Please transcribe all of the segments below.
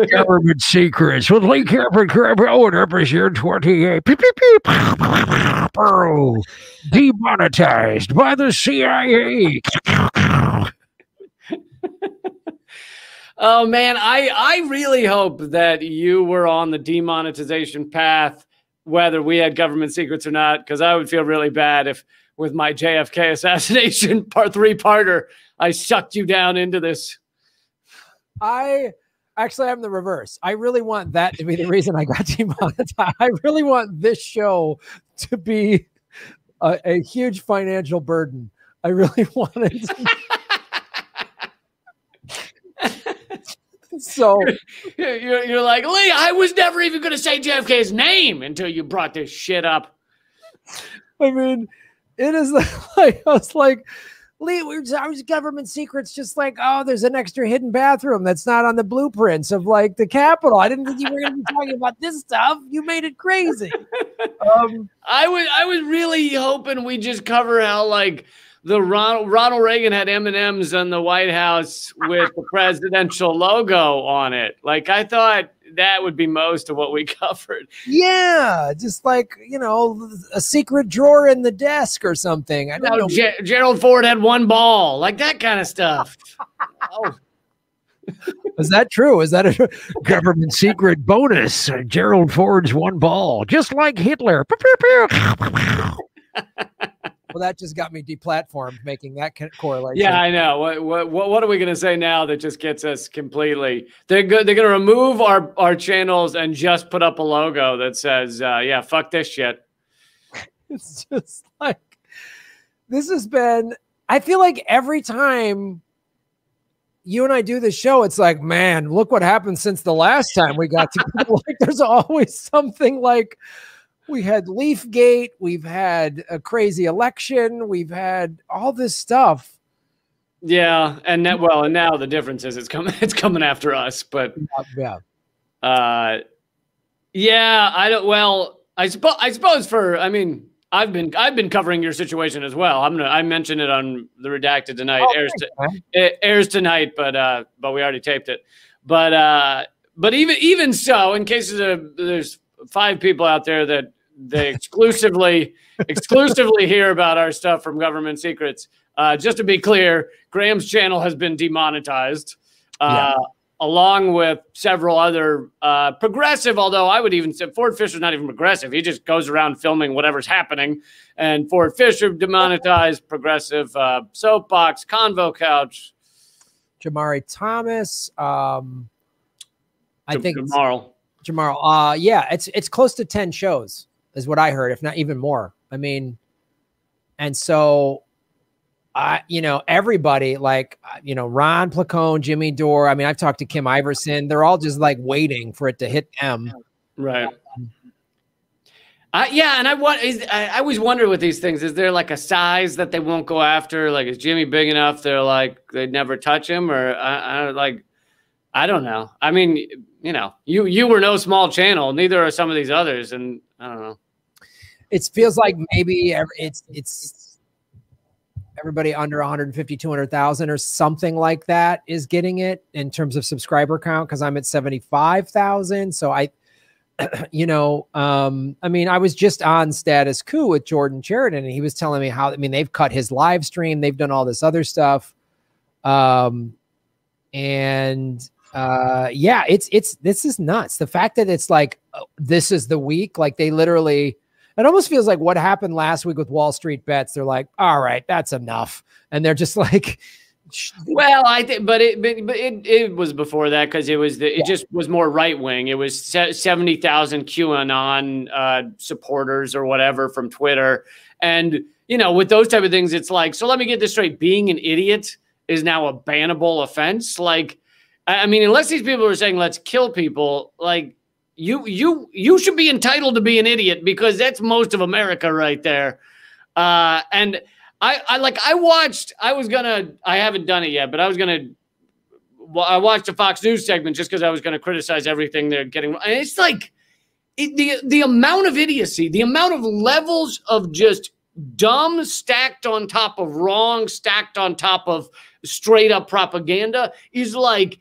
Government secrets with Lee Cameron episode 28. Pew, pew, pew. Demonetized by the CIA. Oh man, I really hope that you were on the demonetization path, whether we had government secrets or not, because I would feel really bad if with my JFK assassination three-parter, I sucked you down into this. I actually am the reverse. I really want that to be the reason I got demonetized. I really want this show to be a huge financial burden. I really want it to So you're like, Lee, I was never even going to say JFK's name until you brought this shit up. I mean, it is like, I was like, Lee, I was government secrets, just like, oh, there's an extra hidden bathroom that's not on the blueprints of like the Capitol. I didn't think you were going to be talking about this stuff. You made it crazy. I was really hoping we just cover how like the Ronald Reagan had M&Ms on the White House with the presidential logo on it. Like, I thought that would be most of what we covered. Yeah, just like, you know, a secret drawer in the desk or something. I don't know. Gerald Ford had one ball, like that kind of stuff. Oh. Is that true? Is that a government secret bonus? Gerald Ford's one ball, just like Hitler. Well, that just got me deplatformed, making that correlation. Yeah, I know. What are we going to say now that just gets us completely? They're going to remove our channels and just put up a logo that says, "Yeah, fuck this shit." It's just like this has been. I feel like every time you and I do this show, it's like, man, look what happened since the last time we got together. Like, there's always something like. We had Leafgate. We've had a crazy election. We've had all this stuff. Yeah, and now the difference is it's coming after us. But yeah, yeah. I don't. Well, I suppose for. I mean, I've been covering your situation as well. I mentioned it on the Redacted tonight. It airs tonight, but we already taped it. But even so, in case there's 5 people out there that they exclusively hear about our stuff from government secrets. Just to be clear, Graham's channel has been demonetized, along with several other progressive, although I would even say Ford Fisher's not even progressive. He just goes around filming whatever's happening. And Ford Fisher demonetized, progressive Soapbox, Convo Couch. Jamari Thomas. I think Jamarl. Yeah, it's close to 10 shows is what I heard, if not even more. I mean, and so everybody like, Ron Placone, Jimmy Dore. I mean, I've talked to Kim Iverson. They're all just like waiting for it to hit them. Right. Yeah. And I always wonder with these things, is there like a size that they won't go after? Like, is Jimmy big enough? They're like, they'd never touch him, or I don't know. I mean, you were no small channel. Neither are some of these others. And I don't know. It feels like maybe it's everybody under 150, 200,000 or something like that is getting it in terms of subscriber count. Cause I'm at 75,000. So I mean, I was just on Status Quo with Jordan Sheridan, and he was telling me how, they've cut his live stream. They've done all this other stuff. Yeah, this is nuts. The fact that it's like, this is the week, like they literally, it almost feels like what happened last week with Wall Street Bets. They're like, all right, that's enough. And they're just like, well, I think, but it was before that. Cause it just was more right wing. It was 70,000 QAnon, supporters or whatever from Twitter. And, with those type of things, it's like, so let me get this straight. Being an idiot is now a bannable offense. Like, I mean, unless these people are saying, let's kill people, like you should be entitled to be an idiot, because that's most of America right there. And I haven't done it yet, but I watched a Fox News segment just because I was going to criticize everything they're getting. And it's like the amount of idiocy, the amount of levels of just dumb stacked on top of wrong, stacked on top of straight up propaganda is like,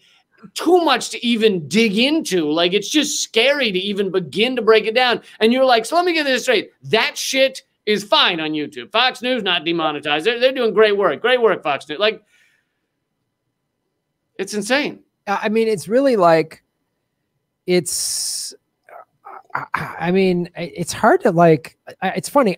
too much to even dig into. Like, it's just scary to even begin to break it down. And you're like, so let me get this straight. That shit is fine on YouTube. Fox News not demonetized. They're doing great work. Great work, Fox News. Like, it's insane. I mean, it's really like, it's, I mean, it's hard to like, it's funny.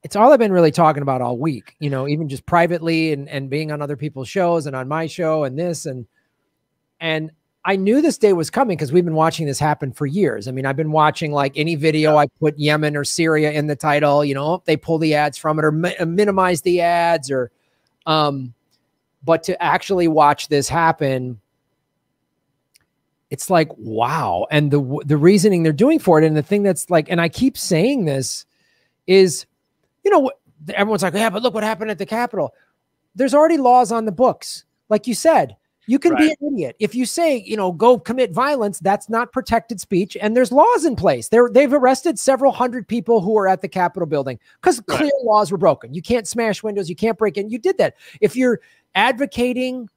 It's all I've been really talking about all week, you know, even just privately and being on other people's shows and on my show and this, and I knew this day was coming because we've been watching this happen for years. I mean, I've been watching like any video I put Yemen or Syria in the title, you know, they pull the ads from it or minimize the ads or, but to actually watch this happen, it's like, wow. And the reasoning they're doing for it. And the thing that's like, and I keep saying this is, you know, everyone's like, yeah, but look what happened at the Capitol. There's already laws on the books. Like you said, you can be an idiot. If you say, you know, go commit violence, that's not protected speech. And there's laws in place. They've arrested several hundred people who were at the Capitol building because clear laws were broken. You can't smash windows. You can't break in. You did that. If you're advocating,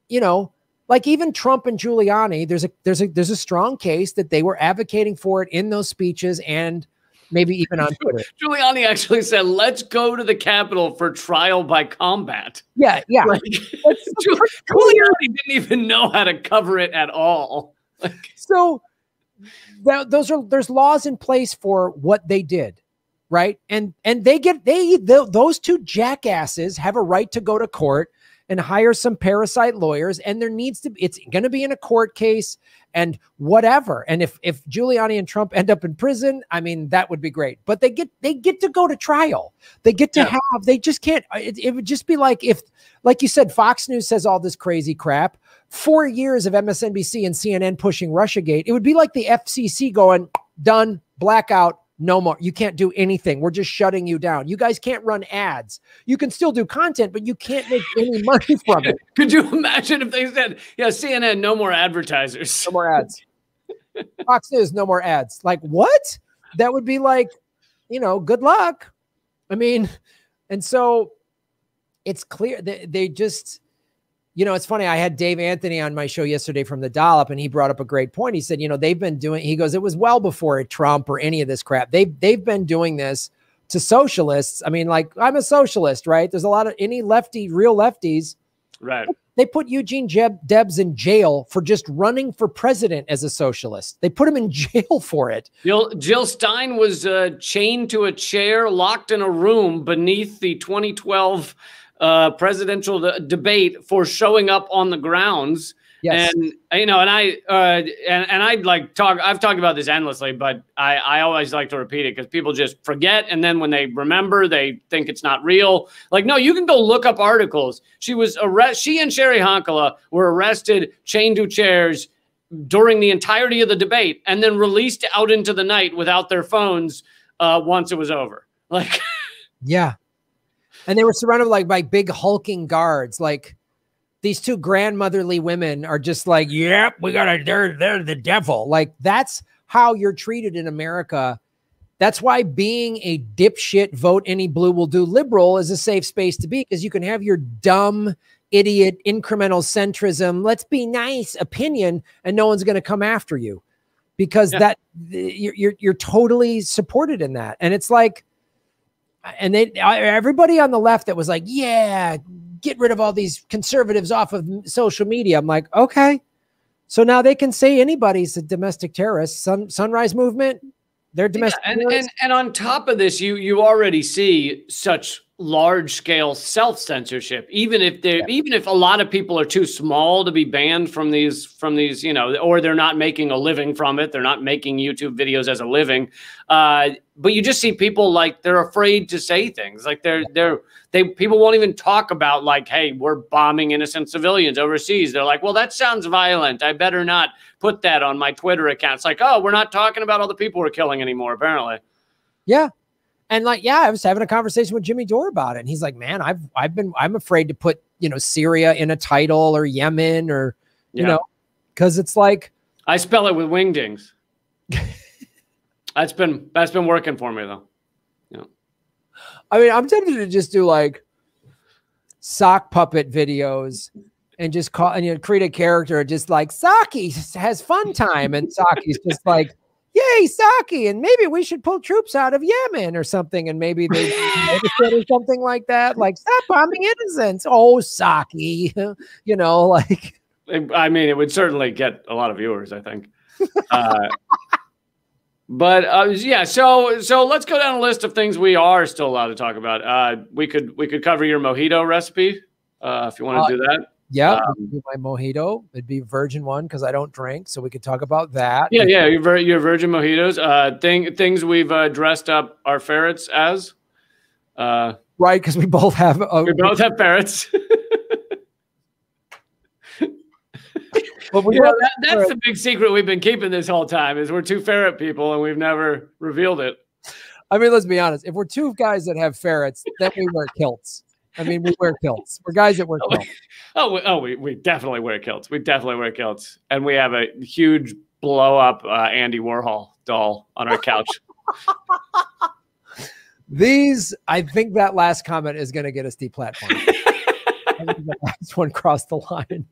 you know, like even Trump and Giuliani, there's a strong case that they were advocating for it in those speeches and maybe even on Twitter. Giuliani actually said, let's go to the Capitol for trial by combat. Yeah, yeah. Like, Giuliani didn't even know how to cover it at all. Like, so there's laws in place for what they did, right? And those two jackasses have a right to go to court and hire some parasite lawyers, and it's going to be in a court case and whatever. And if Giuliani and Trump end up in prison, I mean, that would be great. But they get to go to trial. They get to they just can't. It would just be like if, like you said, Fox News says all this crazy crap. 4 years of MSNBC and CNN pushing Russiagate. It would be like the FCC going, done, blackout. No more. You can't do anything. We're just shutting you down. You guys can't run ads. You can still do content, but you can't make any money from it. Could you imagine if they said, yeah, CNN, no more advertisers. No more ads. Fox News, no more ads. Like what? That would be like, you know, good luck. I mean, and so it's clear that they just, you know, it's funny. I had Dave Anthony on my show yesterday from the Dollop, and he brought up a great point. He said, you know, they've been doing, he goes, it was well before Trump or any of this crap. They've been doing this to socialists. I mean, like, I'm a socialist, right? There's a lot of any real lefties. Right. They put Eugene Debs in jail for just running for president as a socialist. They put him in jail for it. Jill Stein was chained to a chair, locked in a room beneath the 2012 presidential debate for showing up on the grounds. Yes. And, you know, and I've talked about this endlessly, but I always like to repeat it because people just forget. And then when they remember, they think it's not real. Like, no, you can go look up articles. She and Sherry Honkala were arrested, chained to chairs during the entirety of the debate and then released out into the night without their phones once it was over. Like, yeah. And they were surrounded like by big hulking guards. Like these two grandmotherly women are just like, yep, they're the devil. Like that's how you're treated in America. That's why being a dipshit vote any blue will do liberal is a safe space to be, because you can have your dumb, idiot, incremental centrism, let's be nice opinion, and no one's going to come after you because you're totally supported in that. And it's like, and everybody on the left that was like, yeah, get rid of all these conservatives off of social media. I'm like, okay. So now they can say anybody's a domestic terrorist. Sunrise Movement, they're domestic terrorists. And on top of this, you already see such large scale self-censorship, even if a lot of people are too small to be banned from these, you know, or they're not making a living from it. They're not making YouTube videos as a living. But you just see people like they're afraid to say things like people won't even talk about like, hey, we're bombing innocent civilians overseas. They're like, well, that sounds violent. I better not put that on my Twitter account. It's like, oh, we're not talking about all the people we're killing anymore, apparently. Yeah. And like, yeah, I was having a conversation with Jimmy Dore about it. And he's like, man, I'm afraid to put, you know, Syria in a title or Yemen or, you know, because it's like. I spell it with wingdings. That's been working for me though. Yeah. I mean, I'm tempted to just do like sock puppet videos and just call and create a character just like Saki has fun time, and Saki's just like, yay, Saki, and maybe we should pull troops out of Yemen or something, and maybe they or something like that, like stop bombing innocents. Oh, Saki, like. I mean, it would certainly get a lot of viewers, I think. But yeah, so let's go down a list of things we are still allowed to talk about. We could cover your mojito recipe if you want to do that. Yeah, my mojito. It'd be virgin one because I don't drink, so we could talk about that. Yeah, yeah, your virgin mojitos. Things we've dressed up our ferrets as. Right, because we both have. Ferrets. But that's the big secret we've been keeping this whole time is we're two ferret people and we've never revealed it. I mean, let's be honest. If we're two guys that have ferrets, then we wear kilts. I mean, we wear kilts. We're guys that wear kilts. We definitely wear kilts. We definitely wear kilts. And we have a huge blow up Andy Warhol doll on our couch. I think that last comment is going to get us deplatformed. I think the last one crossed the line.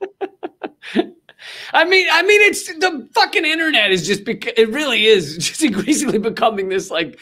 I mean, it's the fucking internet is just it really is just increasingly becoming this like,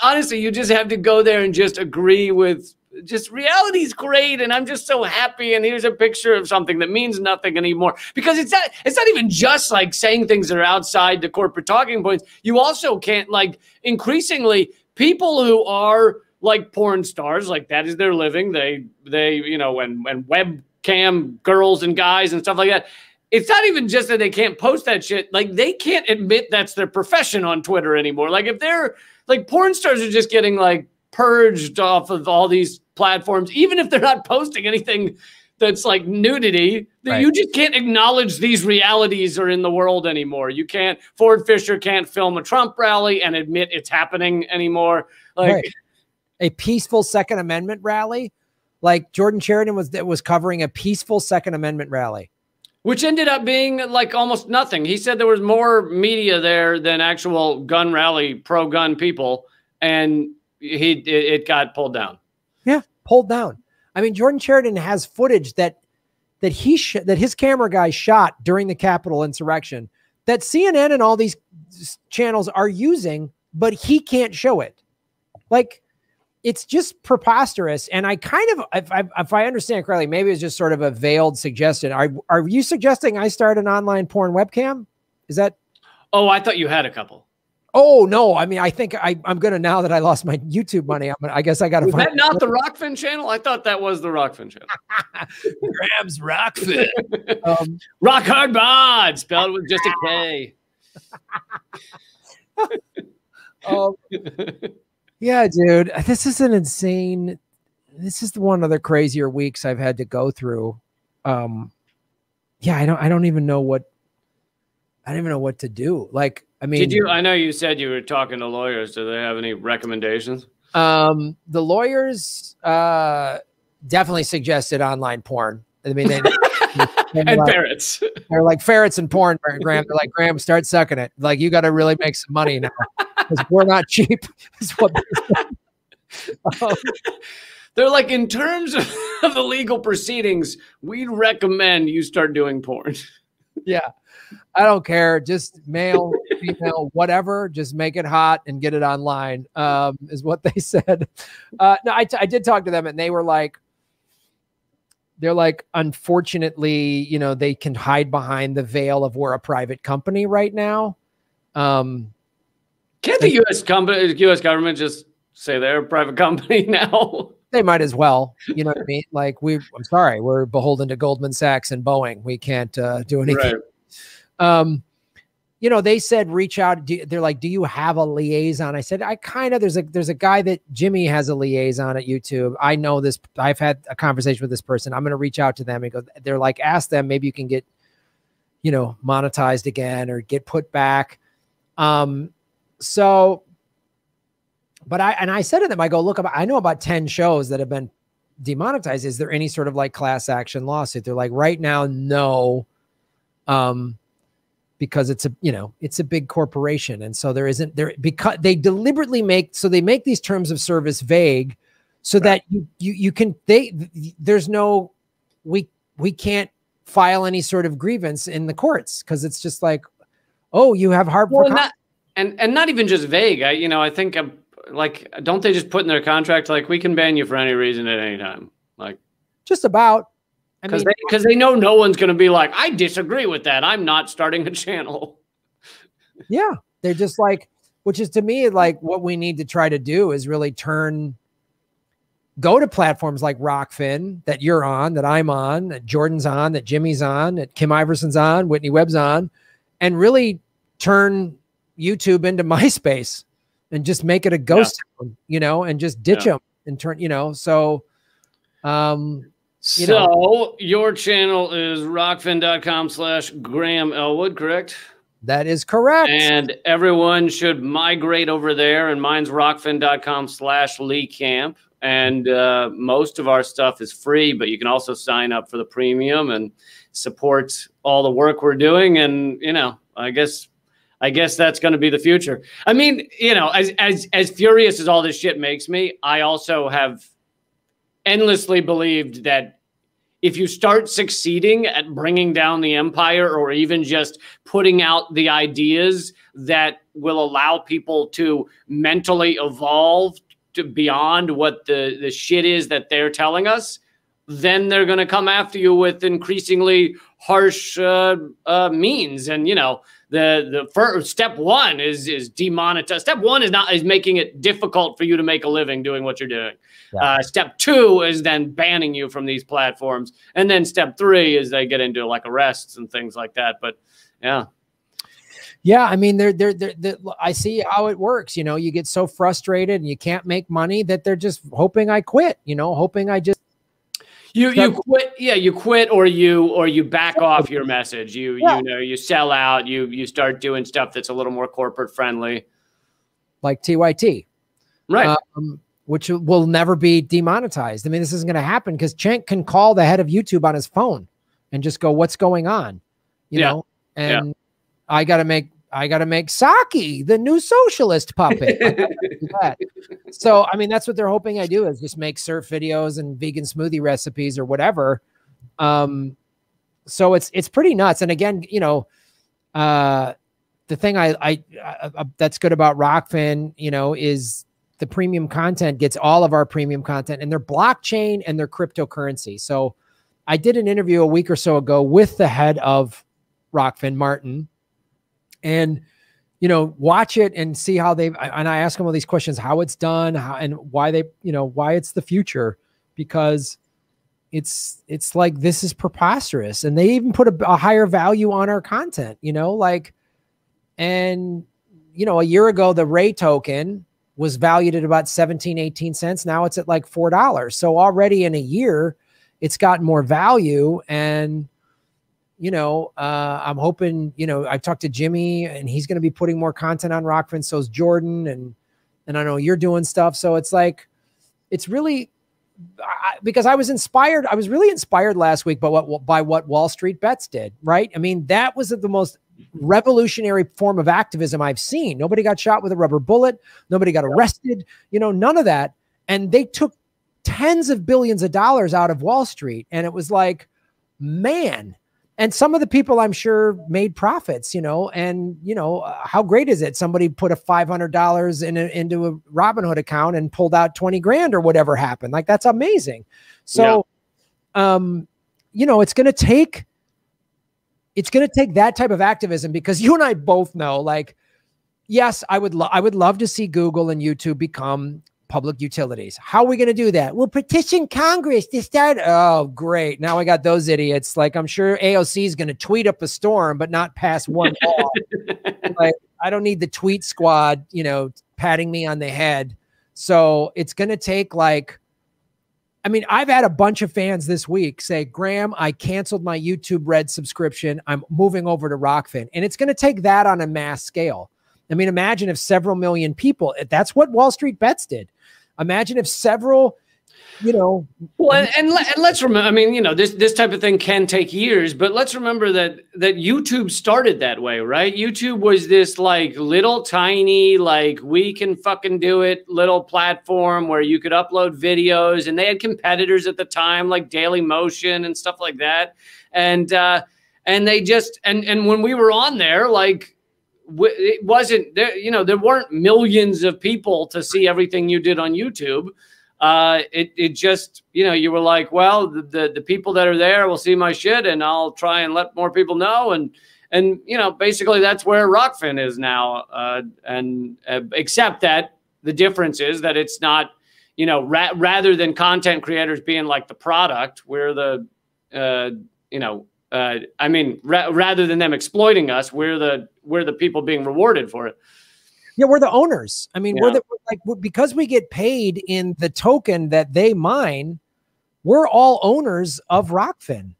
honestly, you just have to go there and just agree with just reality's great. And I'm just so happy. And here's a picture of something that means nothing anymore because it's not even just like saying things that are outside the corporate talking points. You also can't like increasingly people who are like porn stars, like that is their living. They, when webcam girls and guys and stuff like that. It's not even just that they can't post that shit. Like they can't admit that's their profession on Twitter anymore. Like if they're like porn stars are just getting like purged off of all these platforms, even if they're not posting anything that's like nudity, right. You just can't acknowledge these realities are in the world anymore. You can't, Ford Fisher can't film a Trump rally and admit it's happening anymore. Like right. A peaceful Second Amendment rally. Like Jordan Sheridan was covering a peaceful Second Amendment rally. Which ended up being like almost nothing. He said there was more media there than actual gun rally, pro-gun people, and it got pulled down. Yeah, pulled down. I mean, Jordan Sheridan has footage that his camera guy shot during the Capitol insurrection that CNN and all these channels are using, but he can't show it. Like, it's just preposterous. And I kind of, if I understand correctly, maybe it's just sort of a veiled suggestion. Are you suggesting I start an online porn webcam? Is that? Oh, I thought you had a couple. Oh, no. I mean, I think I'm going to, now that I lost my YouTube money, I guess I got to find. Is that not the Rockfin channel? I thought that was the Rockfin channel. Graham's Rockfin. Rock Hard Bod, spelled with just a K. Yeah, dude, this is the one of the crazier weeks I've had to go through. Yeah, I don't even know what to do. Like, I mean, I know you said you were talking to lawyers. Do they have any recommendations? The lawyers definitely suggested online porn. I mean, and like, ferrets. They're like ferrets and porn, Graham. They're like, Graham, start sucking it. Like, you got to really make some money now. Because we're not cheap. Is what they're like, in terms of the legal proceedings, we'd recommend you start doing porn. Yeah, I don't care. Just male, female, whatever. Just make it hot and get it online. Is what they said. No, I did talk to them, and they were like, they're like, unfortunately, they can hide behind the veil of we're a private company right now. Can't the U.S. government just say they're a private company now? They might as well. You know what I mean? Like I'm sorry, we're beholden to Goldman Sachs and Boeing. We can't do anything. Right. They said reach out. They're like, do you have a liaison? I said, there's a guy that Jimmy has a liaison at YouTube. I know this. I've had a conversation with this person. I'm going to reach out to them. They're like, ask them. Maybe you can get, monetized again or get put back. But I said to them, I go, look, I know about 10 shows that have been demonetized. Is there any sort of like class action lawsuit? They're like, right now, no. Because it's a big corporation. And so there isn't there, because they deliberately make these terms of service vague so that you can, there's no, we can't file any sort of grievance in the courts because it's just like, oh, you have harmful. Well, and not even just vague. I think like, don't they just put in their contract like we can ban you for any reason at any time? Like, just about. Because they know no one's going to be like, I disagree with that. I'm not starting a channel. Yeah, they're just like, which is to me like what we need to try to do is really go to platforms like Rockfin that you're on, that I'm on, that Jordan's on, that Jimmy's on, that Kim Iverson's on, Whitney Webb's on, and really turn YouTube into MySpace and just make it a ghost town, and just ditch them and turn, so, your channel is rockfin.com/Graham Elwood, correct? That is correct. And everyone should migrate over there. And mine's rockfin.com/Lee Camp. And most of our stuff is free, but you can also sign up for the premium and support all the work we're doing. And, I guess that's going to be the future. I mean, as furious as all this shit makes me, I also have endlessly believed that if you start succeeding at bringing down the empire or even just putting out the ideas that will allow people to mentally evolve to beyond what the shit is that they're telling us, then they're going to come after you with increasingly harsh means. And, the first step one is demonetize. Step one is making it difficult for you to make a living doing what you're doing. Yeah. Step two is then banning you from these platforms. And then step three is they get into like arrests and things like that. But yeah. Yeah. I mean, I see how it works. You get so frustrated and you can't make money that they're just hoping I quit, hoping I just. You quit. Yeah. You quit or you back off your message. You sell out, you start doing stuff that's a little more corporate friendly. Like TYT. Right. Which will never be demonetized. I mean, this isn't going to happen because Cenk can call the head of YouTube on his phone and just go, what's going on? You know? And I got to make Saki the new socialist puppet. So, I mean, that's what they're hoping I do is just make surf videos and vegan smoothie recipes or whatever. So it's pretty nuts. And again, the thing I that's good about Rockfin, is the premium content gets all of our premium content and their blockchain and their cryptocurrency. So I did an interview a week or so ago with the head of Rockfin, Martin, and, watch it and see how and I ask them all these questions, how it's done, and why they, why it's the future, because it's like, this is preposterous. And they even put a higher value on our content, and, a year ago, the Ray token was valued at about 17, 18 cents. Now it's at like $4. So already in a year, it's gotten more value. And, I'm hoping, I talked to Jimmy and he's going to be putting more content on Rockfin. So is Jordan. And I know you're doing stuff. So it's like, it's really, because I was really inspired last week by what Wall Street Bets did. Right. I mean, that was the most revolutionary form of activism I've seen. Nobody got shot with a rubber bullet. Nobody got arrested, none of that. And they took tens of billions of dollars out of Wall Street. And it was like, man. And some of the people I'm sure made profits, and, how great is it? Somebody put a $500 into a Robinhood account and pulled out 20 grand or whatever happened. Like, that's amazing. So, it's going to take that type of activism, because you and I both know, like, yes, I would love to see Google and YouTube become public utilities. How are we going to do that? We'll petition Congress to start. Oh, great. Now I got those idiots. Like, I'm sure AOC is going to tweet up a storm, but not pass one law. Like, I don't need the tweet squad, patting me on the head. So it's going to take I've had a bunch of fans this week say, Graham, I canceled my YouTube Red subscription. I'm moving over to Rockfin. And it's going to take that on a mass scale. I mean, imagine if several million people, that's what Wall Street Bets did. Imagine if several you know. Well, and let's remember, I mean, you know, this type of thing can take years, but let's remember that YouTube started that way, right? YouTube was this like little tiny, like we can fucking do it little platform where you could upload videos, and they had competitors at the time like Daily Motion and stuff like that. And they just, and when we were on there, like it wasn't there, you know, there weren't millions of people to see everything you did on YouTube. It just, you know, you were like, well, the people that are there will see my shit, and I'll try and let more people know. And, you know, basically that's where Rockfin is now. Except that the difference is that it's not, you know, rather than content creators being like the product, we're the, you know, I mean, rather than them exploiting us, we're the people being rewarded for it. Yeah, we're the owners. I mean, we're because we get paid in the token that they mine, we're all owners of Rockfin,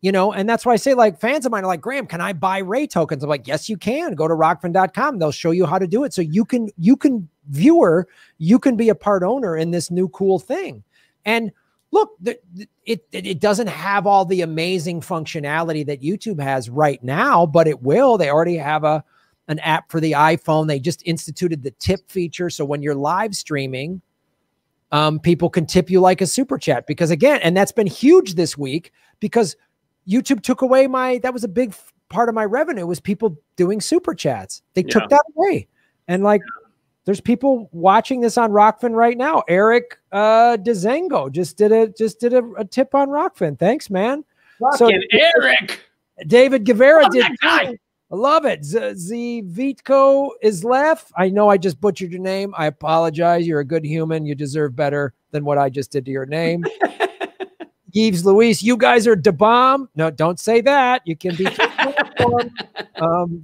you know, and that's why I say, like, fans of mine are like, Graham, can I buy Ray tokens? I'm like, yes, you can. Go to rockfin.com. They'll show you how to do it. So you can viewer, you can be a part owner in this new cool thing. And look, it doesn't have all the amazing functionality that YouTube has right now, but it will. They already have an app for the iPhone. They just instituted the tip feature. So when you're live streaming, people can tip you like a super chat, because again, and that's been huge this week because YouTube took away that was a big part of my revenue, was people doing super chats. They took that away. And like, there's people watching this on Rockfin right now. Eric DeZango just did a tip on Rockfin. Thanks, man. Fucking Eric. David Guevara did. I love it. Zvitko is left. I know I just butchered your name. I apologize. You're a good human. You deserve better than what I just did to your name. Yves Luis, you guys are da bomb. No, don't say that. You can be.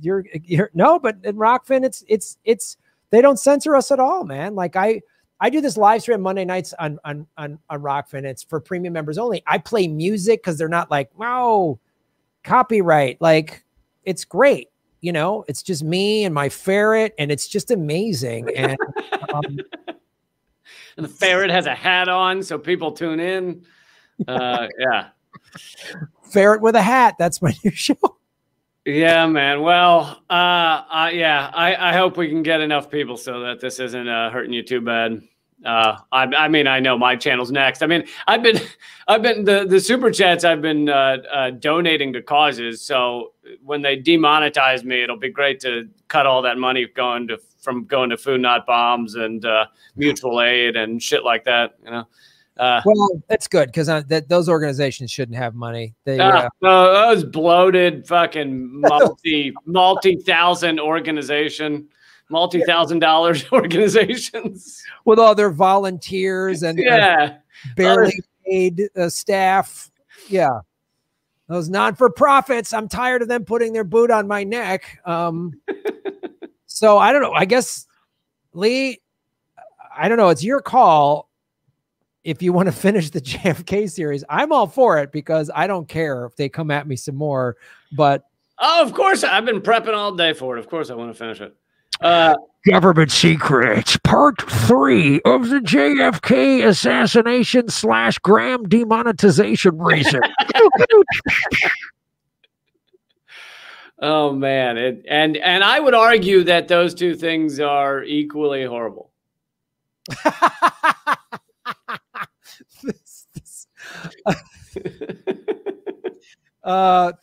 You're no, but in Rockfin, it's they don't censor us at all, man. Like I do this live stream Monday nights on Rockfin. It's for premium members only. I play music because they're not like, wow, copyright. Like, it's great. You know, it's just me and my ferret, and it's just amazing. And, and the ferret has a hat on, so people tune in. Yeah. Ferret with a hat. That's my new show. Yeah, man. Well, yeah, I hope we can get enough people so that this isn't hurting you too bad. I mean, I know my channel's next. I mean, I've been the super chats. I've been donating to causes. So when they demonetize me, it'll be great to cut all that money from going to Food Not Bombs and mutual aid and shit like that. You know. Well, that's good, because those organizations shouldn't have money. They those bloated fucking multi-thousand organization. Multi-$1,000 organizations with all their volunteers and barely paid staff. Yeah. Those non-for-profits, I'm tired of them putting their boot on my neck. So I don't know. I guess, Lee, I don't know. It's your call. If you want to finish the JFK series, I'm all for it, because I don't care if they come at me some more. But oh, of course, I've been prepping all day for it. Of course, I want to finish it. Government Secrets, Part 3 of the JFK assassination / Graham demonetization reason. Oh man, and I would argue that those two things are equally horrible.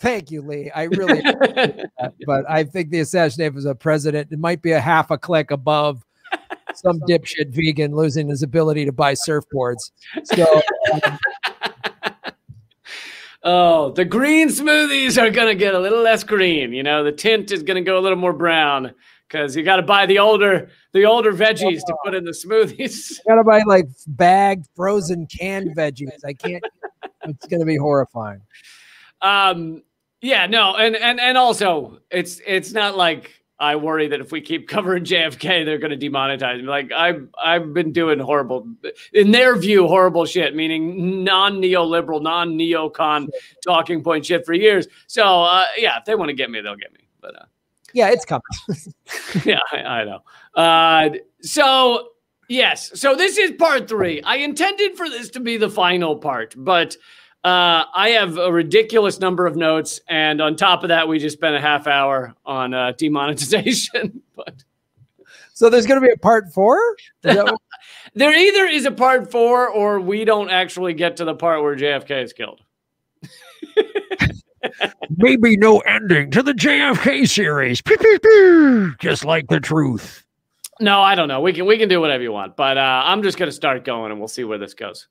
Thank you, Lee. I really appreciate that. But I think the assassination of a president, it might be a half a click above some dipshit vegan losing his ability to buy surfboards. So oh, the green smoothies are gonna get a little less green. You know, the tint is gonna go a little more brown, because you got to buy the older veggies to put in the smoothies. Got to buy like bagged, frozen, canned veggies. I can't. It's gonna be horrifying. Yeah, no, and also it's not like I worry that if we keep covering JFK, they're going to demonetize me. Like I've been doing horrible, in their view, horrible shit, meaning non-neoliberal, non-neocon talking point shit for years. So yeah, if they want to get me, they'll get me. But yeah, it's coming. Yeah, I know. So Yes. So this is part 3. I intended for this to be the final part, but I have a ridiculous number of notes. And on top of that, we just spent a half hour on demonetization. But so there's going to be a part 4? There either is a part 4 or we don't actually get to the part where JFK is killed. Maybe no ending to the JFK series. Just like the truth. No, I don't know. We can do whatever you want, but I'm just going to start going and we'll see where this goes.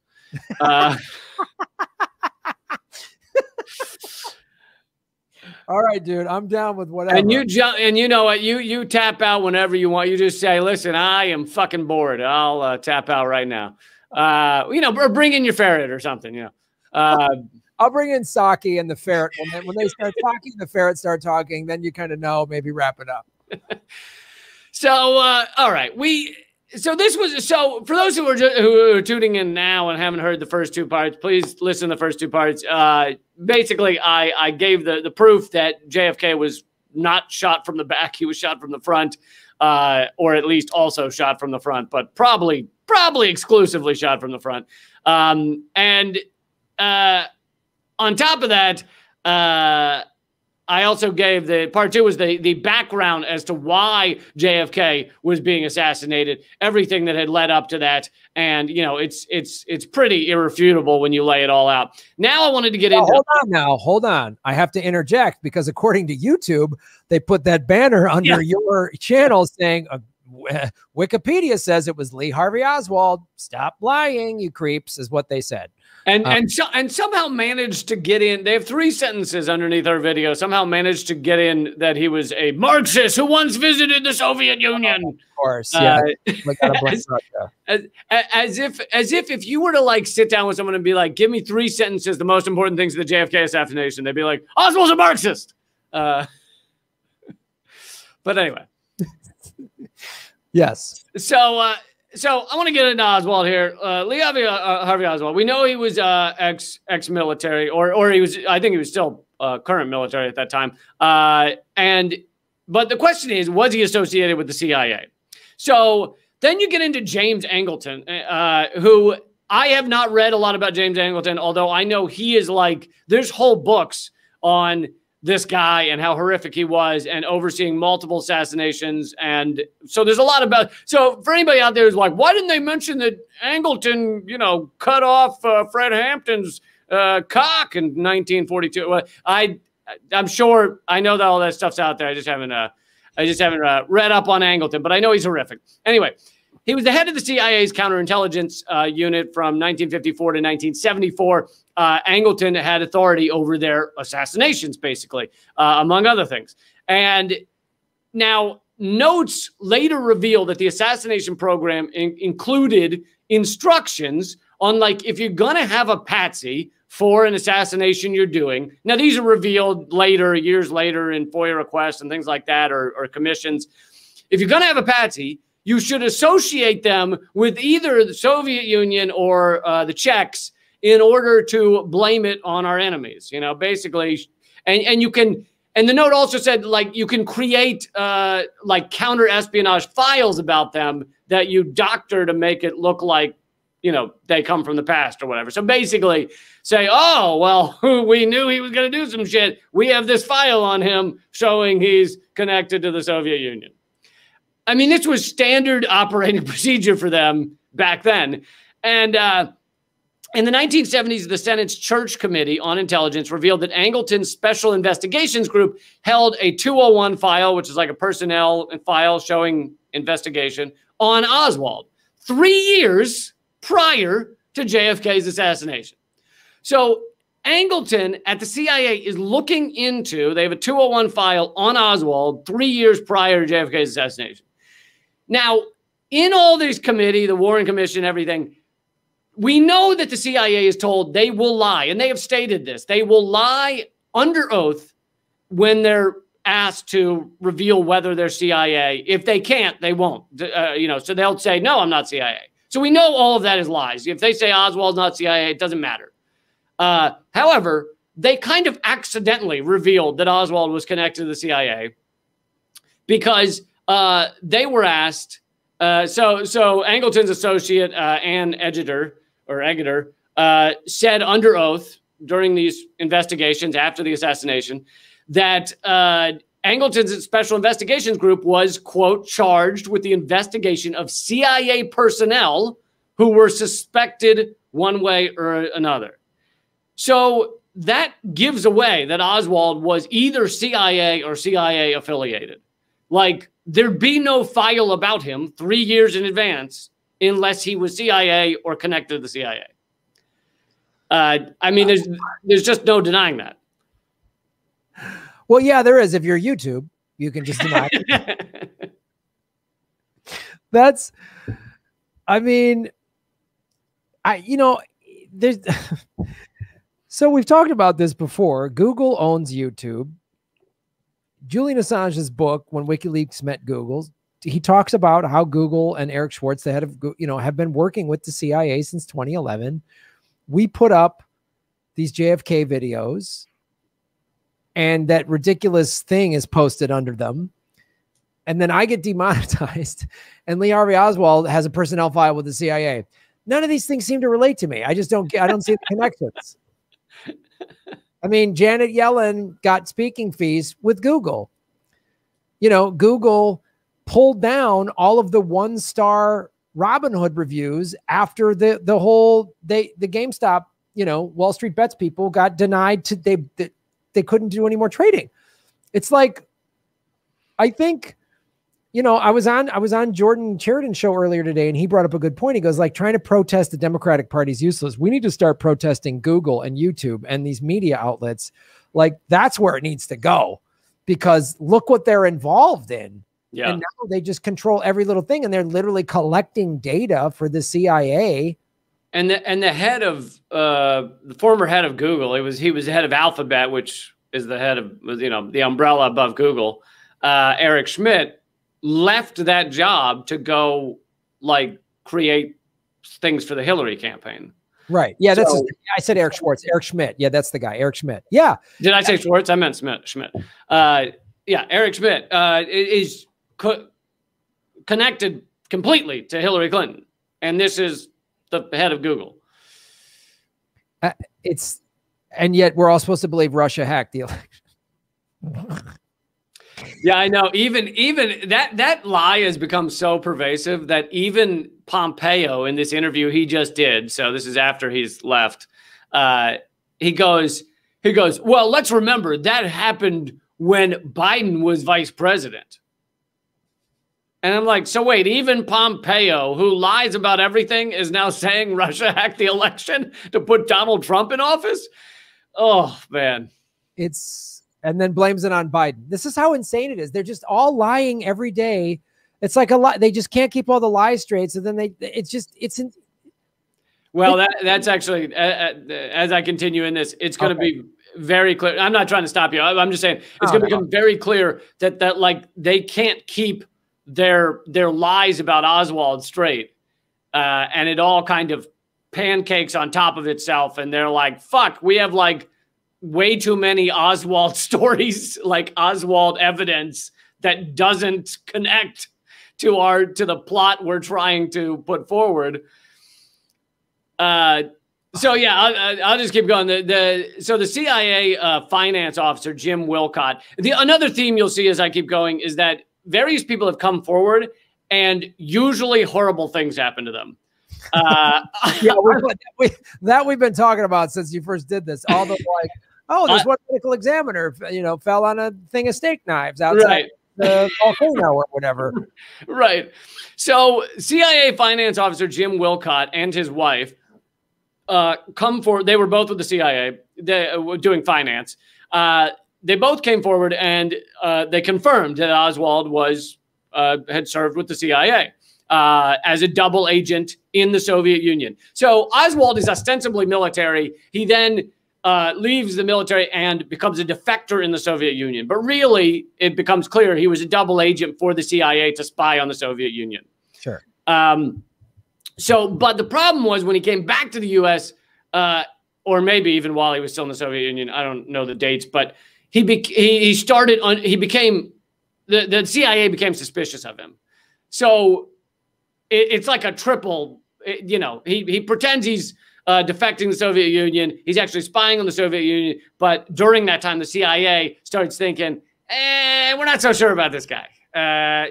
All right, dude, I'm down with whatever. And you know what? You tap out whenever you want. You just say, "Listen, I am fucking bored. I'll tap out right now." Or bring in your ferret or something. I'll bring in Saki and the ferret. When they start talking, the ferret start talking. Then you kind of know. Maybe wrap it up. So, all right, so for those who are tuning in now and haven't heard the first 2 parts, please listen to the first 2 parts. Basically, I gave the proof that JFK was not shot from the back; he was shot from the front, or at least also shot from the front, but probably exclusively shot from the front. And on top of that, I also gave part 2 was the background as to why JFK was being assassinated, everything that had led up to that. And, it's pretty irrefutable when you lay it all out. Now I wanted to get into— Hold on. I have to interject because according to YouTube, they put that banner under your channel saying, Wikipedia says it was Lee Harvey Oswald. Stop lying, you creeps, is what they said. And somehow managed to get in. They have 3 sentences underneath our video. Somehow managed to get in that he was a Marxist who once visited the Soviet Union. Of course, yeah. As if you were to sit down with someone and be like, "Give me 3 sentences, the most important things of the JFK assassination," they'd be like, "Oswald's a Marxist." But anyway, yes. So I want to get into Oswald here. Lee Harvey Oswald. We know he was ex-military, or he was. I think he was still current military at that time. But the question is, was he associated with the CIA? So then you get into James Angleton, who I have not read a lot about James Angleton, although I know he is there's whole books on this guy and how horrific he was and overseeing multiple assassinations. And so there's a lot about, so for anybody out there who's like, why didn't they mention that Angleton, cut off Fred Hampton's cock in 1942? Well, I'm sure I know that all that stuff's out there. I just haven't read up on Angleton, but I know he's horrific. Anyway, he was the head of the CIA's counterintelligence unit from 1954 to 1974. Angleton had authority over their assassinations, basically, among other things. And now notes later reveal that the assassination program included instructions on, if you're going to have a patsy for an assassination you're doing. Now, these are revealed later, years later, in FOIA requests and things like that, or commissions. If you're going to have a patsy, you should associate them with either the Soviet Union or the Czechs in order to blame it on our enemies, basically. And you can, and the note also said, you can create counter-espionage files about them that you doctor to make it look like, they come from the past or whatever. So basically say, oh, well, we knew he was going to do some shit. We have this file on him showing he's connected to the Soviet Union. I mean, this was standard operating procedure for them back then. And in the 1970s, the Senate's Church Committee on Intelligence revealed that Angleton's Special Investigations Group held a 201 file, which is like a personnel file showing investigation, on Oswald 3 years prior to JFK's assassination. So Angleton at the CIA is looking into, they have a 201 file on Oswald 3 years prior to JFK's assassination. Now, in all this committee, the Warren Commission, everything, we know that the CIA is told they will lie, and they have stated this. They will lie under oath when they're asked to reveal whether they're CIA. If they can't, they won't. So they'll say, no, I'm not CIA. So we know all of that is lies. If they say Oswald's not CIA, it doesn't matter. However, they kind of accidentally revealed that Oswald was connected to the CIA because they were asked So Angleton's associate, Ann Eggeter, said under oath during these investigations after the assassination that Angleton's Special Investigations Group was, quote, charged with the investigation of CIA personnel who were suspected one way or another. So that gives away that Oswald was either CIA or CIA affiliated. Like, there'd be no file about him 3 years in advance unless he was CIA or connected to the CIA. I mean, there's just no denying that. Well, yeah, there is. If you're YouTube, you can just deny it. That's, I mean, there's, so we've talked about this before. Google owns YouTube. Julian Assange's book, When WikiLeaks Met Google, he talks about how Google and Eric Schwartz, the head of, have been working with the CIA since 2011. We put up these JFK videos, and that ridiculous thing is posted under them. And then I get demonetized, and Lee Harvey Oswald has a personnel file with the CIA. None of these things seem to relate to me. I don't see the connections. I mean, Janet Yellen got speaking fees with Google. Google pulled down all of the 1-star Robinhood reviews after the GameStop, Wall Street Bets people got denied they couldn't do any more trading. It's like, I think, I was on Jordan Sheridan's show earlier today, and he brought up a good point. He goes, like, trying to protest the Democratic Party is useless. We need to start protesting Google and YouTube and these media outlets. Like, that's where it needs to go, because look what they're involved in. Yeah. And now they just control every little thing, and they're literally collecting data for the CIA. And the head of the former head of Google, he was the head of Alphabet, which is the head of the umbrella above Google. Eric Schmidt left that job to go create things for the Hillary campaign. Right. Yeah. I said Eric Schwartz. Eric Schmidt. Yeah, that's the guy. Eric Schmidt. Yeah. Did I say Schwartz? I meant Schmidt. Yeah. Eric Schmidt is connected completely to Hillary Clinton, and this is the head of Google. And yet we're all supposed to believe Russia hacked the election. Yeah, I know. Even that lie has become so pervasive that even Pompeo, in this interview he just did, so this is after he's left, he goes, well, let's remember that happened when Biden was vice president. And I'm like, so wait, even Pompeo, who lies about everything, is now saying Russia hacked the election to put Donald Trump in office? Oh, man. And then blames it on Biden. This is how insane it is. They're just all lying every day. It's like a lie. They just can't keep all the lies straight. So then that's actually, as I continue in this, it's going to be very clear. I'm not trying to stop you. I'm just saying it's going to become very clear that they can't keep their lies about Oswald straight. And it all kind of pancakes on top of itself. And they're like, fuck, we have way too many Oswald stories, Oswald evidence that doesn't connect to the plot we're trying to put forward. So yeah, I'll just keep going. So the CIA finance officer, Jim Wilcott, another theme you'll see as I keep going is that various people have come forward and usually horrible things happen to them. Yeah, we've been talking about since you first did this. All the there's one medical examiner, fell on a thing of steak knives outside the volcano or whatever. Right. So CIA finance officer Jim Wilcott and his wife come forward. They were both with the CIA. They were doing finance. They both came forward and they confirmed that Oswald had served with the CIA as a double agent in the Soviet Union. So Oswald is ostensibly military. He then leaves the military and becomes a defector in the Soviet Union. But really, it becomes clear he was a double agent for the CIA to spy on the Soviet Union. Sure. But the problem was when he came back to the U.S., or maybe even while he was still in the Soviet Union, I don't know the dates, but the CIA became suspicious of him. So it's like a triple. You know, he pretends he's defecting the Soviet Union. He's actually spying on the Soviet Union. But during that time, the CIA starts thinking, we're not so sure about this guy.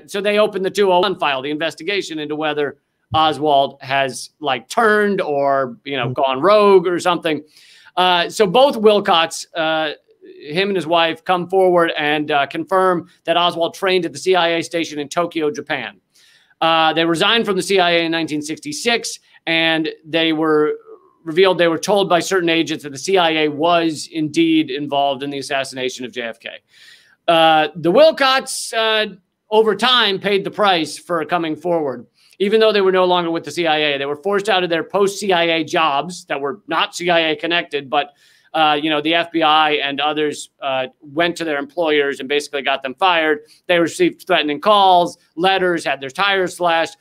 So they opened the 201 file, the investigation into whether Oswald has like turned or, you know, gone rogue or something. So both Wilcots, him and his wife, come forward and confirm that Oswald trained at the CIA station in Tokyo, Japan. They resigned from the CIA in 1966, and they were revealed, they were told by certain agents that the CIA was indeed involved in the assassination of JFK. The Wilcots, over time, paid the price for coming forward. Even though they were no longer with the CIA, they were forced out of their post-CIA jobs that were not CIA connected, but you know, the FBI and others went to their employers and basically got them fired. They received threatening calls, letters, had their tires slashed.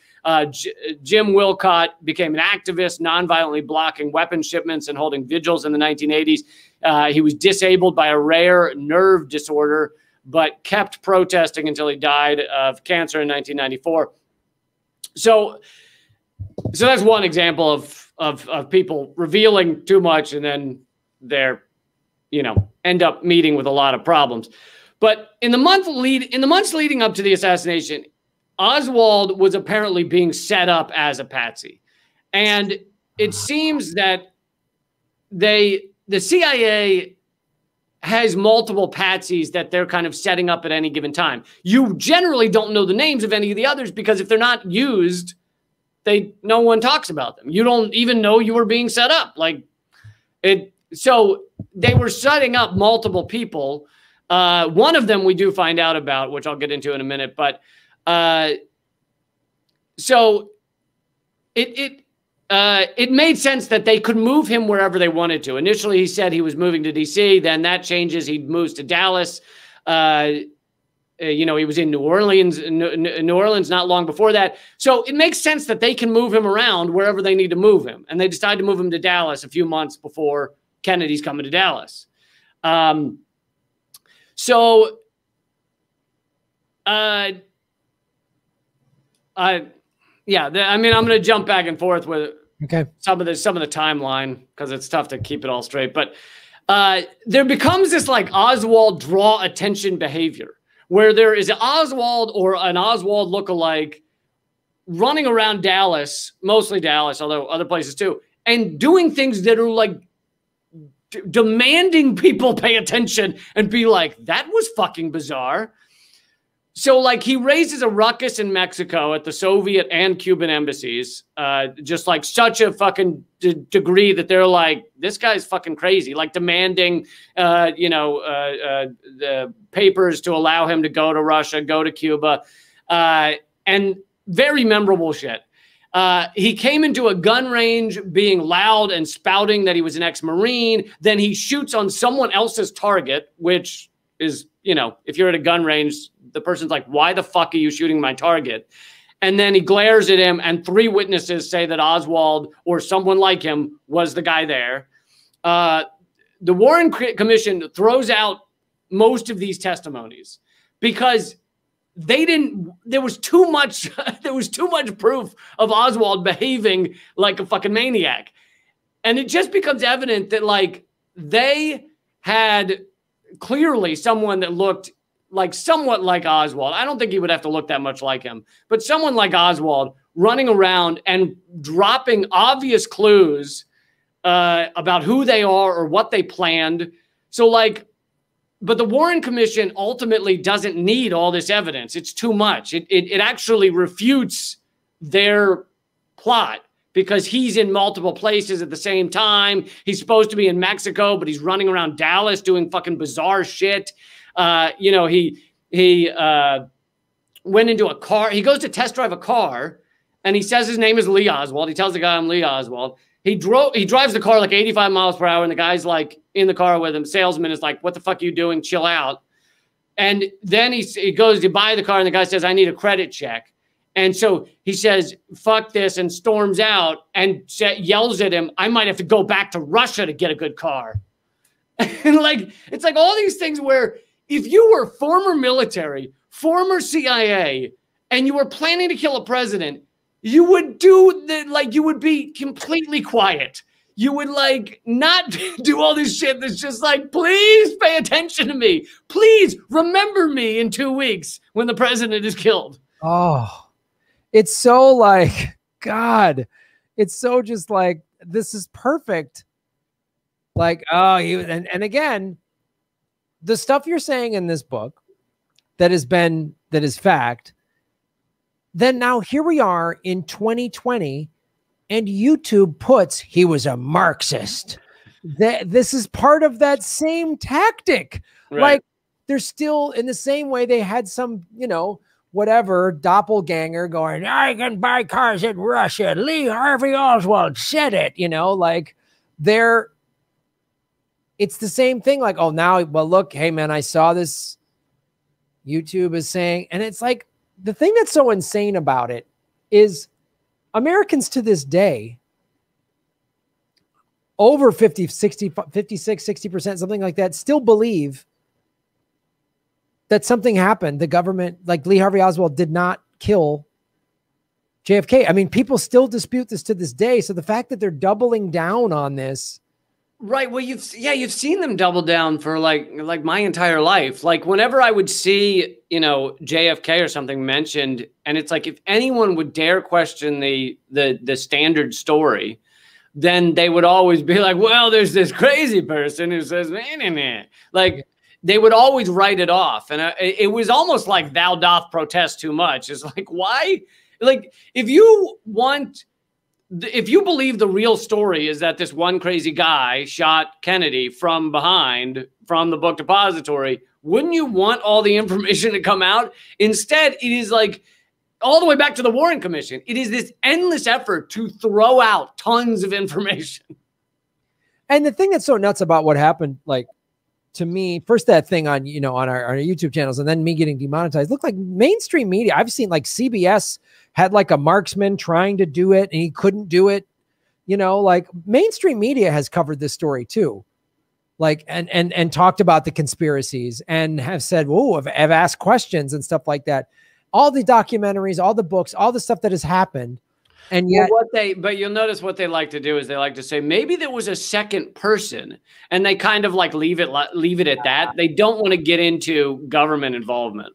Jim Wilcott became an activist, nonviolently blocking weapons shipments and holding vigils in the 1980s. He was disabled by a rare nerve disorder, but kept protesting until he died of cancer in 1994. So that's one example of people revealing too much and then they're, you know, end up meeting with a lot of problems. But in the months leading up to the assassination, Oswald was apparently being set up as a patsy. And it seems that the CIA has multiple patsies that they're kind of setting up at any given time. You generally don't know the names of any of the others because if they're not used, no one talks about them. You don't even know you were being set up. So they were setting up multiple people. One of them we do find out about, which I'll get into in a minute. But so it made sense that they could move him wherever they wanted to. Initially, he said he was moving to D.C. Then that changes. He moves to Dallas. You know, he was in New Orleans not long before that. So it makes sense that they can move him around wherever they need to move him. And they decide to move him to Dallas a few months before Kennedy's coming to Dallas. Yeah, I mean, I'm going to jump back and forth with some of the timeline because it's tough to keep it all straight. But there becomes this like Oswald draw attention behavior where there is an Oswald or an Oswald lookalike running around Dallas, mostly Dallas, although other places too, and doing things that are like demanding people pay attention and be like, that was fucking bizarre. So like he raises a ruckus in Mexico at the Soviet and Cuban embassies, just like such a fucking degree that they're like, this guy's fucking crazy, like demanding, the papers to allow him to go to Russia, go to Cuba, and very memorable shit. He came into a gun range being loud and spouting that he was an ex-Marine. Then he shoots on someone else's target, which is, you know, if you're at a gun range, the person's like, why the fuck are you shooting my target? And then he glares at him, and 3 witnesses say that Oswald or someone like him was the guy there. The Warren Commission throws out most of these testimonies because there was too much proof of Oswald behaving like a fucking maniac. And it just becomes evident that like they had clearly someone that looked like somewhat like Oswald. I don't think he would have to look that much like him, but someone like Oswald running around and dropping obvious clues about who they are or what they planned. So like, but the Warren Commission ultimately doesn't need all this evidence. It's too much. It actually refutes their plot because he's in multiple places at the same time. He's supposed to be in Mexico, but he's running around Dallas doing fucking bizarre shit. He went into a car. He goes to test drive a car, and he says his name is Lee Oswald. He tells the guy, I'm Lee Oswald. He drives the car like 85 miles per hour, and the guy's like in the car with him. Salesman is like, what the fuck are you doing? Chill out. And then he goes to buy the car, and the guy says, I need a credit check. And so he says, fuck this, and storms out and yells at him, I might have to go back to Russia to get a good car. And like, it's like all these things where if you were former military, former CIA, and you were planning to kill a president, you would do you would be completely quiet. You would like not do all this shit that's just like, please pay attention to me. Please remember me in 2 weeks when the president is killed. Oh, it's so like, God, it's so just like, this is perfect. Like, oh, and again, the stuff you're saying in this book that is fact, then now here we are in 2020 and YouTube puts, he was a Marxist. This is part of that same tactic. Right. Like, they're still in the same way they had some, whatever doppelganger going, I can buy cars in Russia. Lee Harvey Oswald said it, like it's the same thing. Like, oh, now, well, look, hey man, I saw this. YouTube is saying, and it's like, the thing that's so insane about it is Americans to this day, over 50, 60, 56, 60%, something like that, still believe that something happened. The government, like Lee Harvey Oswald, did not kill JFK. I mean, people still dispute this to this day. So the fact that they're doubling down on this. Right. Well, you've seen them double down for like my entire life. Like whenever I would see, JFK or something mentioned, and it's like, if anyone would dare question the standard story, then they would always be like, well, there's this crazy person who says, nah. Like they would always write it off. And it was almost like thou doth protest too much. It's like, why? Like, if you believe the real story is that this one crazy guy shot Kennedy from behind from the book depository, wouldn't you want all the information to come out? Instead, it is like all the way back to the Warren Commission. It is this endless effort to throw out tons of information. And the thing that's so nuts about what happened, like, to me, first that thing on, on our YouTube channels, and then me getting demonetized, looked like mainstream media. I've seen like CBS had like a marksman trying to do it and he couldn't do it. Like mainstream media has covered this story too. Like, and talked about the conspiracies and have said, whoa, have asked questions and stuff like that. All the documentaries, all the books, all the stuff that has happened. And yet, but you'll notice what they like to do is they like to say, maybe there was a second person, and they kind of like leave it at that. They don't want to get into government involvement.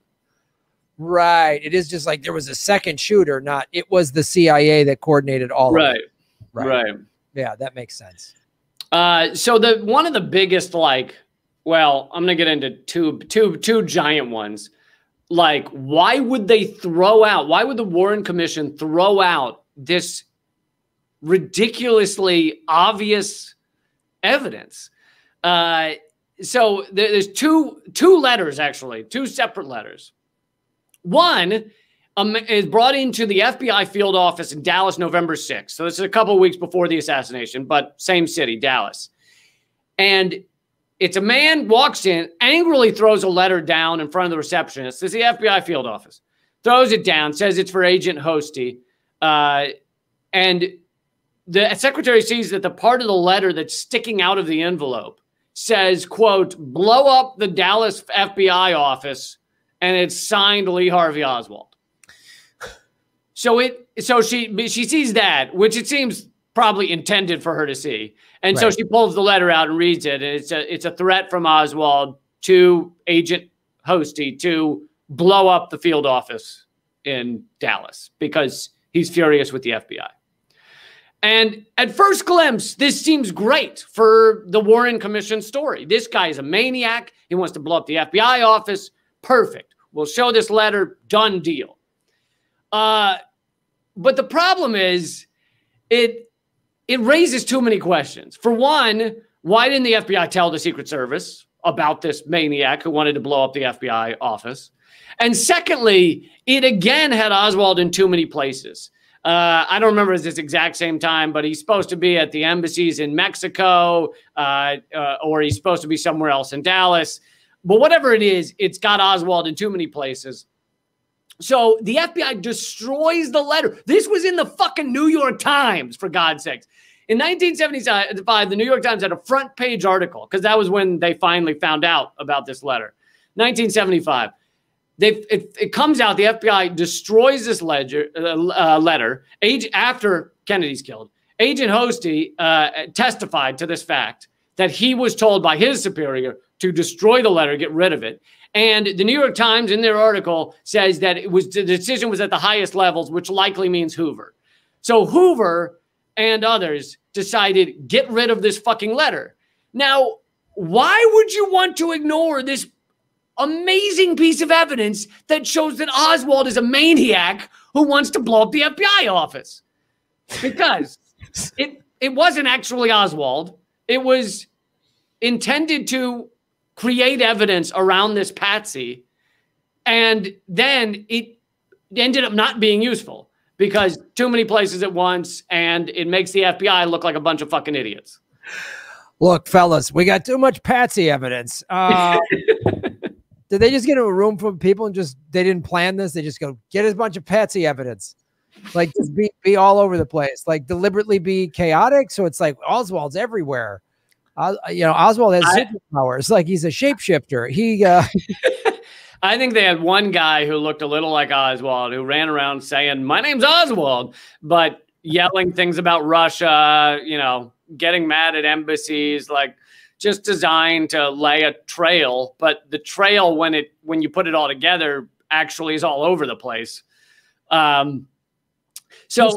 Right. It is just like there was a second shooter, not it was the CIA that coordinated all of it. Right. Yeah, that makes sense. So one of the biggest, I'm gonna get into two giant ones. Like, why would the Warren Commission throw out this ridiculously obvious evidence? So there's two letters, actually, two separate letters. One is brought into the FBI field office in Dallas, November 6th. So this is a couple of weeks before the assassination, but same city, Dallas. And it's a man walks in, angrily throws a letter down in front of the receptionist. This is the FBI field office. Throws it down, says it's for Agent Hosty. And the secretary sees that the part of the letter that's sticking out of the envelope says, quote, blow up the Dallas FBI office, and it's signed Lee Harvey Oswald. So she sees that, which it seems probably intended for her to see. And so she pulls the letter out and reads it. And it's a threat from Oswald to Agent Hosty to blow up the field office in Dallas because he's furious with the FBI. And at first glimpse, this seems great for the Warren Commission story. This guy is a maniac. He wants to blow up the FBI office. Perfect. We'll show this letter. Done deal. But the problem is it raises too many questions. For one, why didn't the FBI tell the Secret Service about this maniac who wanted to blow up the FBI office? And secondly, it again had Oswald in too many places. I don't remember this exact same time, but he's supposed to be at the embassies in Mexico, or he's supposed to be somewhere else in Dallas. But whatever it is, it's got Oswald in too many places. So the FBI destroys the letter. This was in the fucking New York Times, for God's sakes. In 1975, the New York Times had a front page article, because that was when they finally found out about this letter. 1975. it comes out the FBI destroys this letter after Kennedy's killed. Agent Hosty testified to this fact that he was told by his superior to destroy the letter, get rid of it. And the New York Times in their article says that the decision was at the highest levels, which likely means Hoover. So Hoover and others decided, get rid of this fucking letter. Now, why would you want to ignore this amazing piece of evidence that shows that Oswald is a maniac who wants to blow up the FBI office? Because it wasn't actually Oswald. It was intended to create evidence around this patsy, and then it ended up not being useful because too many places at once, and it makes the FBI look like a bunch of fucking idiots. Look, fellas, we got too much patsy evidence. Did they just get into a room full of people and they didn't plan this? They just go, get a bunch of patsy evidence. Like, just be all over the place, like deliberately be chaotic. So it's like Oswald's everywhere. Oswald has superpowers. Like, he's a shapeshifter. I think they had one guy who looked a little like Oswald who ran around saying, my name's Oswald, but yelling things about Russia, getting mad at embassies, like just designed to lay a trail. But the trail, when you put it all together, actually is all over the place. So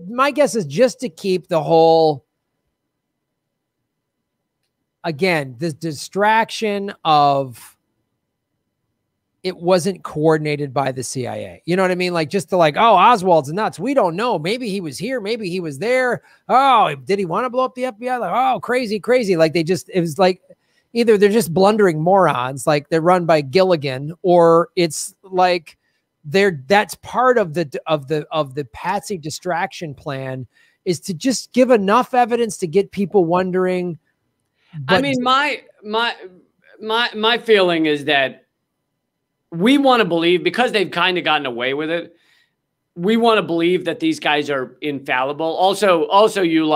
my guess is just to keep the whole, again, this distraction of it wasn't coordinated by the CIA. You know what I mean? Like, just oh, Oswald's nuts. We don't know. Maybe he was here. Maybe he was there. Oh, did he want to blow up the FBI? Like, oh, crazy. Like it was like either they're just blundering morons, like they're run by Gilligan, or it's like that's part of the patsy distraction plan, is to just give enough evidence to get people wondering. I mean, my feeling is that we want to believe, because they've kind of gotten away with it, we want to believe that these guys are infallible. Also, you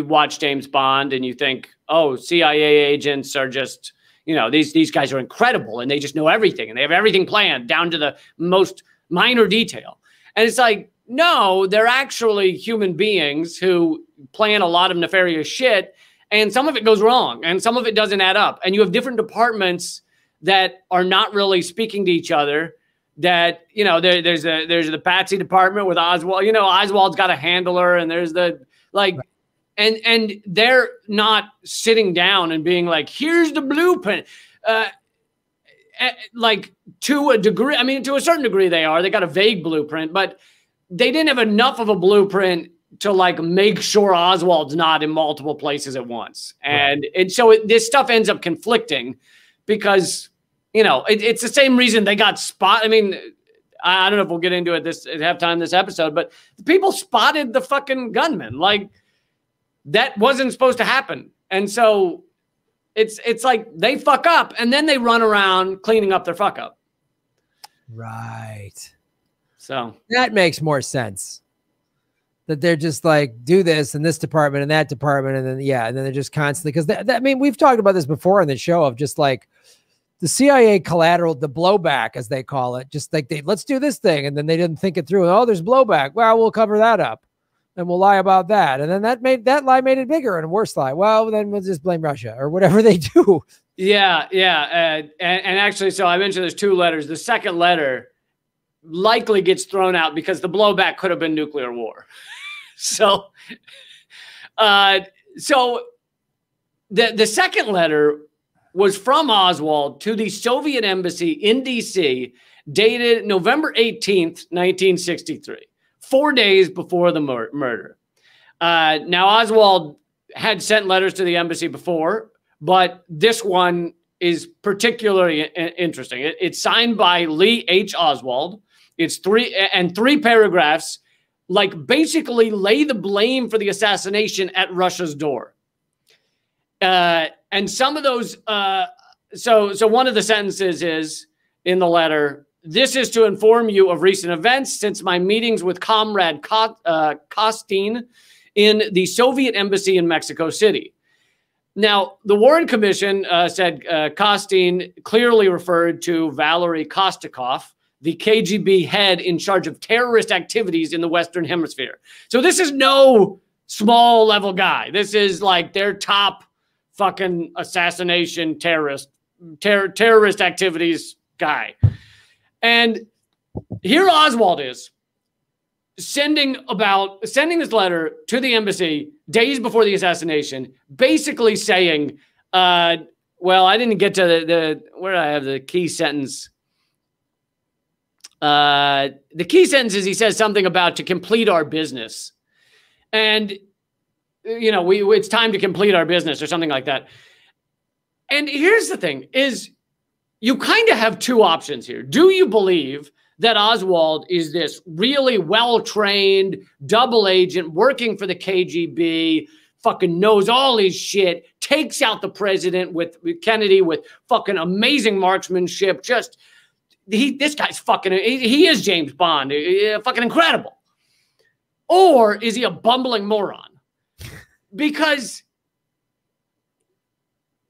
watch James Bond and you think, oh, CIA agents are just, these guys are incredible and they just know everything and they have everything planned down to the most minor detail. And it's like, no, they're actually human beings who plan a lot of nefarious shit, and some of it goes wrong and some of it doesn't add up. And you have different departments that are not really speaking to each other. That, there's the patsy department with Oswald. Oswald's got a handler, and there's and they're not sitting down and being like, here's the blueprint. To a degree, to a certain degree they are. They got a vague blueprint, but they didn't have enough of a blueprint to make sure Oswald's not in multiple places at once. And so this stuff ends up conflicting because, it's the same reason they got spot. I don't know if we'll get into it at halftime this episode, but the people spotted the fucking gunman. Like, that wasn't supposed to happen. And so it's like they fuck up and then they run around cleaning up their fuck up. Right. So that makes more sense. That they're just like, do this in this department and that department. And then they're just constantly, because we've talked about this before on the show of just like the CIA collateral, the blowback, as they call it, just like let's do this thing. And then they didn't think it through. Oh, there's blowback. Well, we'll cover that up and we'll lie about that. And then that lie made it bigger and a worse lie. Well, then we'll just blame Russia or whatever they do. Yeah. And actually, so I mentioned there's two letters. The second letter likely gets thrown out because the blowback could have been nuclear war. So the second letter was from Oswald to the Soviet embassy in D.C., dated November 18th, 1963, 4 days before the murder. Now, Oswald had sent letters to the embassy before, but this one is particularly interesting. It's signed by Lee H. Oswald. It's three paragraphs, basically lay the blame for the assassination at Russia's door. And some of those, so one of the sentences is in the letter, this is to inform you of recent events since my meetings with Comrade Kostin in the Soviet embassy in Mexico City. Now, the Warren Commission said Costin clearly referred to Valery Kostikov, the KGB head in charge of terrorist activities in the Western Hemisphere. So this is no small level guy. This is like their top fucking assassination terrorist activities guy. And here Oswald is sending this letter to the embassy days before the assassination, basically saying, well, I didn't get to the where I have the key sentence. The key sentence is he says something about to complete our business. And, you know, it's time to complete our business or something like that. And here's the thing is you kind of have two options here. Do you believe that Oswald is this really well-trained double agent working for the KGB, fucking knows all his shit, takes out the president with Kennedy with fucking amazing marksmanship, just this guy's fucking, he is James Bond, fucking incredible. Or is he a bumbling moron? Because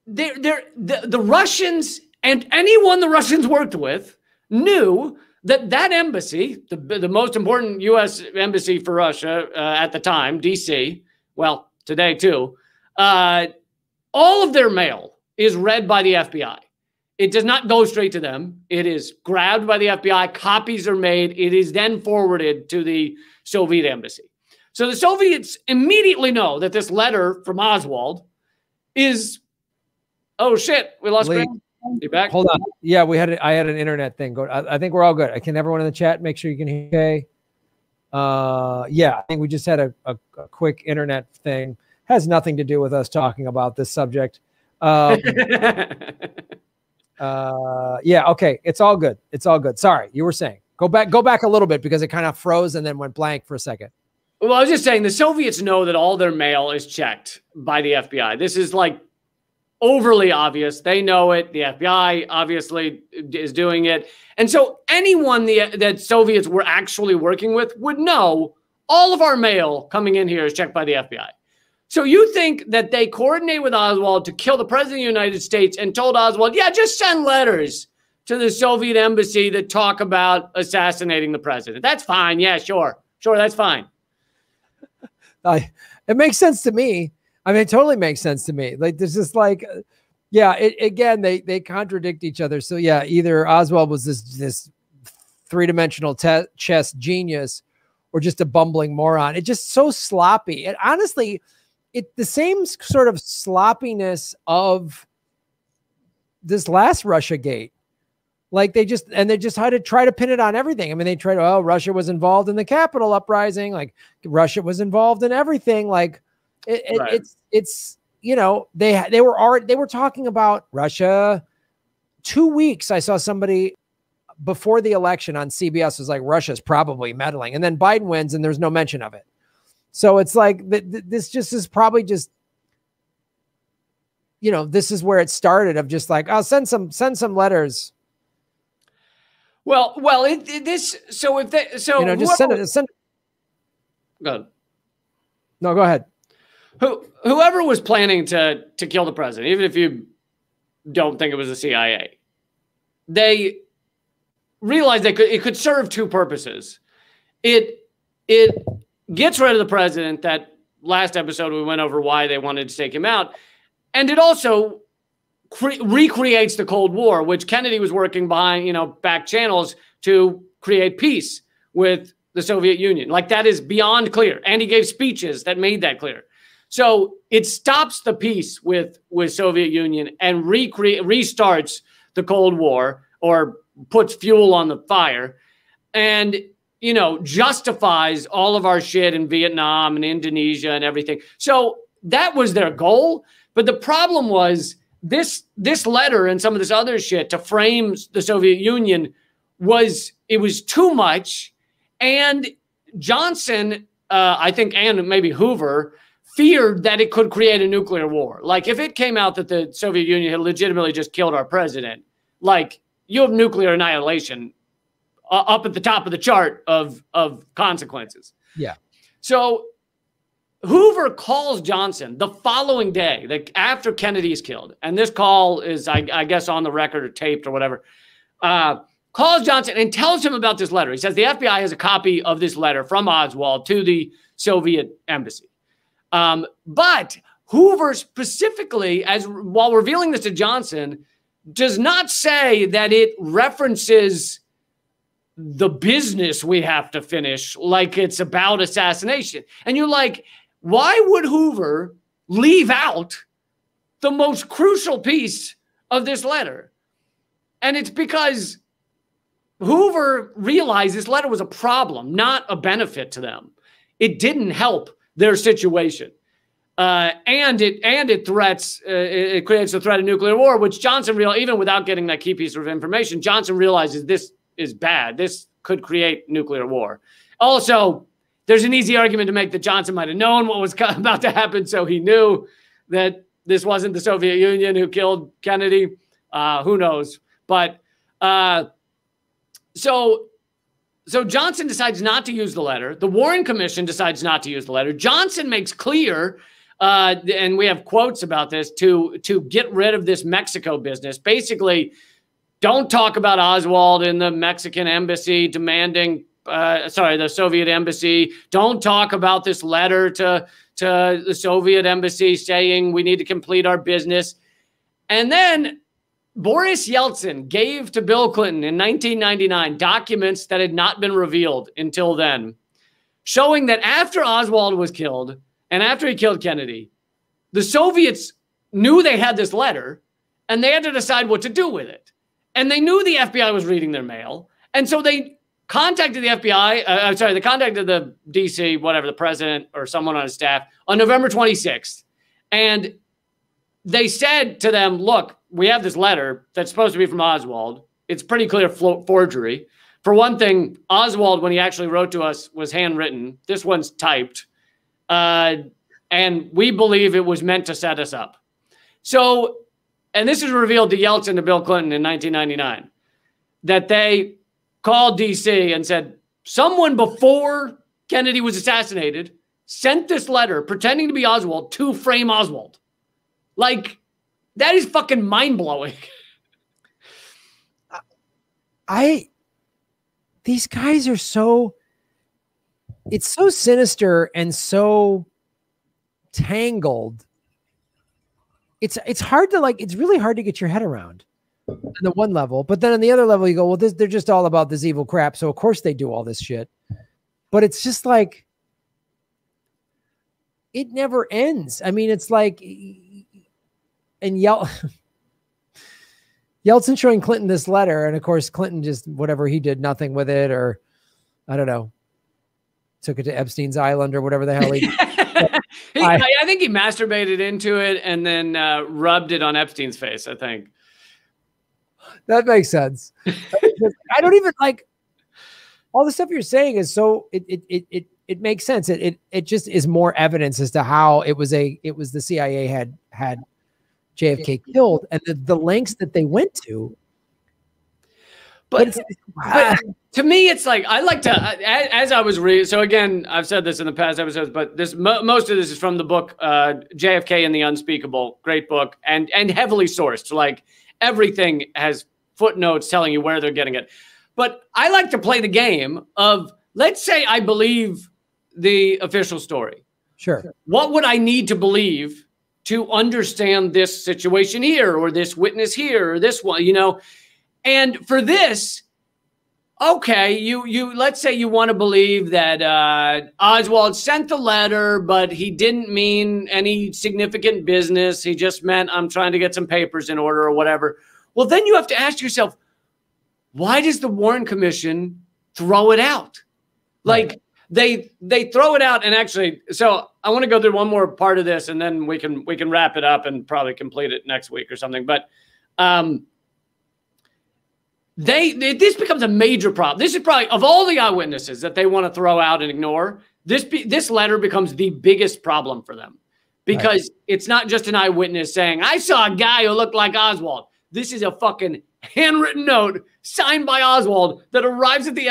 the Russians and anyone the Russians worked with knew that embassy, the most important U.S. embassy for Russia at the time, D.C., well, today too, all of their mail is read by the FBI. It does not go straight to them. It is grabbed by the FBI. Copies are made. It is then forwarded to the Soviet embassy. So the Soviets immediately know that this letter from Oswald is, oh shit, we lost Graham. You back? Hold on. Yeah, I had an internet thing. I think we're all good. Can everyone in the chat make sure you can hear okay? Yeah, I think we just had a quick internet thing. Has nothing to do with us talking about this subject. Yeah, okay. It's all good. It's all good. Sorry, you were saying. Go back a little bit because it kind of froze and then went blank for a second. Well, I was just saying the Soviets know that all their mail is checked by the FBI. This is like overly obvious. They know it. The FBI obviously is doing it. And so anyone that Soviets were actually working with would know all of our mail coming in here is checked by the FBI. So you think that they coordinated with Oswald to kill the president of the United States and told Oswald, yeah, just send letters to the Soviet embassy that talk about assassinating the president. That's fine. Yeah, sure. Sure, that's fine. It makes sense to me. I mean, it totally makes sense to me. Like, this is like, yeah, again, they contradict each other. So yeah, either Oswald was this three-dimensional chess genius or just a bumbling moron. It's just so sloppy. And honestly, the same sort of sloppiness of this last Russia gate. Like they just had to try to pin it on everything. I mean, they tried, oh, Russia was involved in the Capitol uprising. Like Russia was involved in everything. Like Right. it's, you know, they were talking about Russia 2 weeks. I saw somebody before the election on CBS was like, Russia's probably meddling. And then Biden wins and there's no mention of it. So it's like, this just is probably just, you know, this is where it started of just like, I'll send some letters. Well, you know, just send it. Go ahead. No, go ahead. Whoever was planning to kill the president, even if you don't think it was the CIA, they realized it could serve two purposes. It gets rid of the president. That last episode we went over why they wanted to take him out, and it also recreates the Cold War, which Kennedy was working behind, you know, back channels to create peace with the Soviet Union. Like, that is beyond clear, and he gave speeches that made that clear. So it stops the peace with Soviet Union and restarts the Cold War, or puts fuel on the fire, and, you know, justifies all of our shit in Vietnam and Indonesia and everything. So that was their goal. But the problem was this letter and some of this other shit to frame the Soviet Union was too much. And Johnson, I think, and maybe Hoover, feared that it could create a nuclear war. Like, if it came out that the Soviet Union had legitimately just killed our president, like, you have nuclear annihilation up at the top of the chart of consequences. Yeah. So Hoover calls Johnson the following day, like after Kennedy is killed. And this call is, I guess, on the record or taped or whatever. Calls Johnson and tells him about this letter. He says the FBI has a copy of this letter from Oswald to the Soviet embassy. But Hoover specifically, while revealing this to Johnson, does not say that it references the business we have to finish, like it's about assassination. And you're like, why would Hoover leave out the most crucial piece of this letter? And it's because Hoover realized this letter was a problem, not a benefit to them. It didn't help their situation. And it threats, it creates a threat of nuclear war, which Johnson realized, even without getting that key piece of information, Johnson realizes this is bad. This could create nuclear war. Also, there's an easy argument to make that Johnson might have known what was about to happen, so he knew that this wasn't the Soviet Union who killed Kennedy. Who knows? But so Johnson decides not to use the letter. The Warren Commission decides not to use the letter. Johnson makes clear, and we have quotes about this, to get rid of this Mexico business. Basically, don't talk about Oswald in the Mexican embassy demanding, the Soviet embassy. Don't talk about this letter to the Soviet embassy saying we need to complete our business. And then Boris Yeltsin gave to Bill Clinton in 1999 documents that had not been revealed until then, showing that after Oswald was killed and after he killed Kennedy, the Soviets knew they had this letter and they had to decide what to do with it. And they knew the FBI was reading their mail. And so they contacted the FBI, they contacted the DC, whatever, the president or someone on his staff on November 26th. And they said to them, look, we have this letter that's supposed to be from Oswald. It's pretty clear forgery. For one thing, Oswald, when he actually wrote to us, was handwritten. This one's typed. And we believe it was meant to set us up. So, and this is revealed to Yeltsin to Bill Clinton in 1999, that they called DC and said, someone before Kennedy was assassinated sent this letter pretending to be Oswald to frame Oswald. Like, that is fucking mind-blowing. These guys are so, it's so sinister and so tangled. It's hard to it's really hard to get your head around on the one level, but then on the other level you go, well, they're just all about this evil crap. So of course they do all this shit, but it's just like, it never ends. I mean, it's like, and Yeltsin showing Clinton this letter. And of course, Clinton just, whatever he did, nothing with it, or I don't know, took it to Epstein's Island or whatever the hell he I think he masturbated into it and then rubbed it on Epstein's face, I think. That makes sense. I don't even all the stuff you're saying is so it makes sense. It just is more evidence as to how it was the CIA had JFK killed and the lengths that they went to. But to me, it's like, I like to, as I was reading, so again, I've said this in the past episodes, but most of this is from the book, JFK and the Unspeakable, great book, and heavily sourced. Like, everything has footnotes telling you where they're getting it. But I like to play the game of, let's say I believe the official story. Sure. What would I need to believe to understand this situation here, or this witness here, or this one, And for this, okay, you let's say you want to believe that Oswald sent the letter, but he didn't mean any significant business. He just meant, I'm trying to get some papers in order or whatever. Well, then you have to ask yourself, why does the Warren Commission throw it out? Like, they throw it out. And actually, so I want to go through one more part of this, and then we can wrap it up and probably complete it next week or something. But this becomes a major problem. This is probably, of all the eyewitnesses that they want to throw out and ignore, this letter becomes the biggest problem for them, because it's not just an eyewitness saying, I saw a guy who looked like Oswald. This is a fucking handwritten note signed by Oswald that arrives at the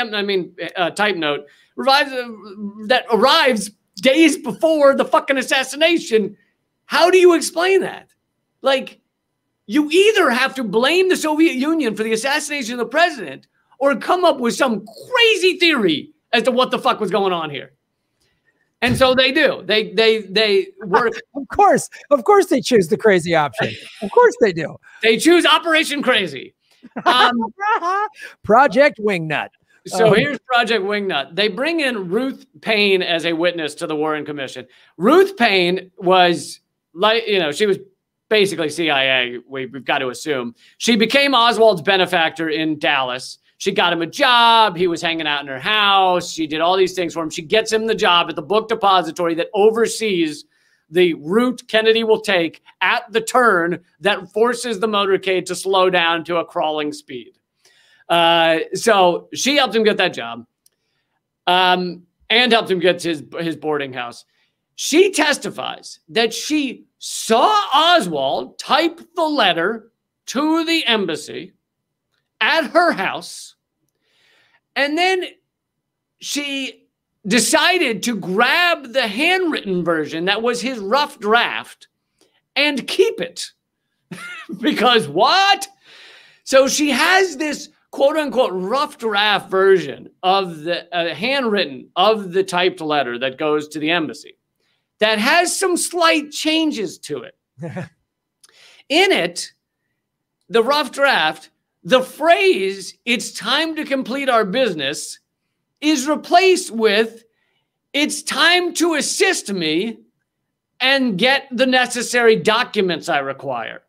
type note that arrives days before the fucking assassination. How do you explain that? Like, you either have to blame the Soviet Union for the assassination of the president or come up with some crazy theory as to what the fuck was going on here. And so they do. They work. Of course they choose the crazy option. Of course they do. They choose Operation Crazy. Project Wingnut. So here's Project Wingnut. They bring in Ruth Payne as a witness to the Warren Commission. Ruth Payne was like, you know, she was basically CIA, we've got to assume. She became Oswald's benefactor in Dallas. She got him a job. He was hanging out in her house. She did all these things for him. She gets him the job at the book depository that oversees the route Kennedy will take at the turn that forces the motorcade to slow down to a crawling speed. So she helped him get that job, and helped him get his boarding house. She testifies that she saw Oswald type the letter to the embassy at her house, and then she decided to grab the handwritten version that was his rough draft and keep it. Because what? So she has this quote unquote rough draft version of the handwritten of the typed letter that goes to the embassy that has some slight changes to it. In it, the rough draft, the phrase, "It's time to complete our business," is replaced with, "It's time to assist me and get the necessary documents I require."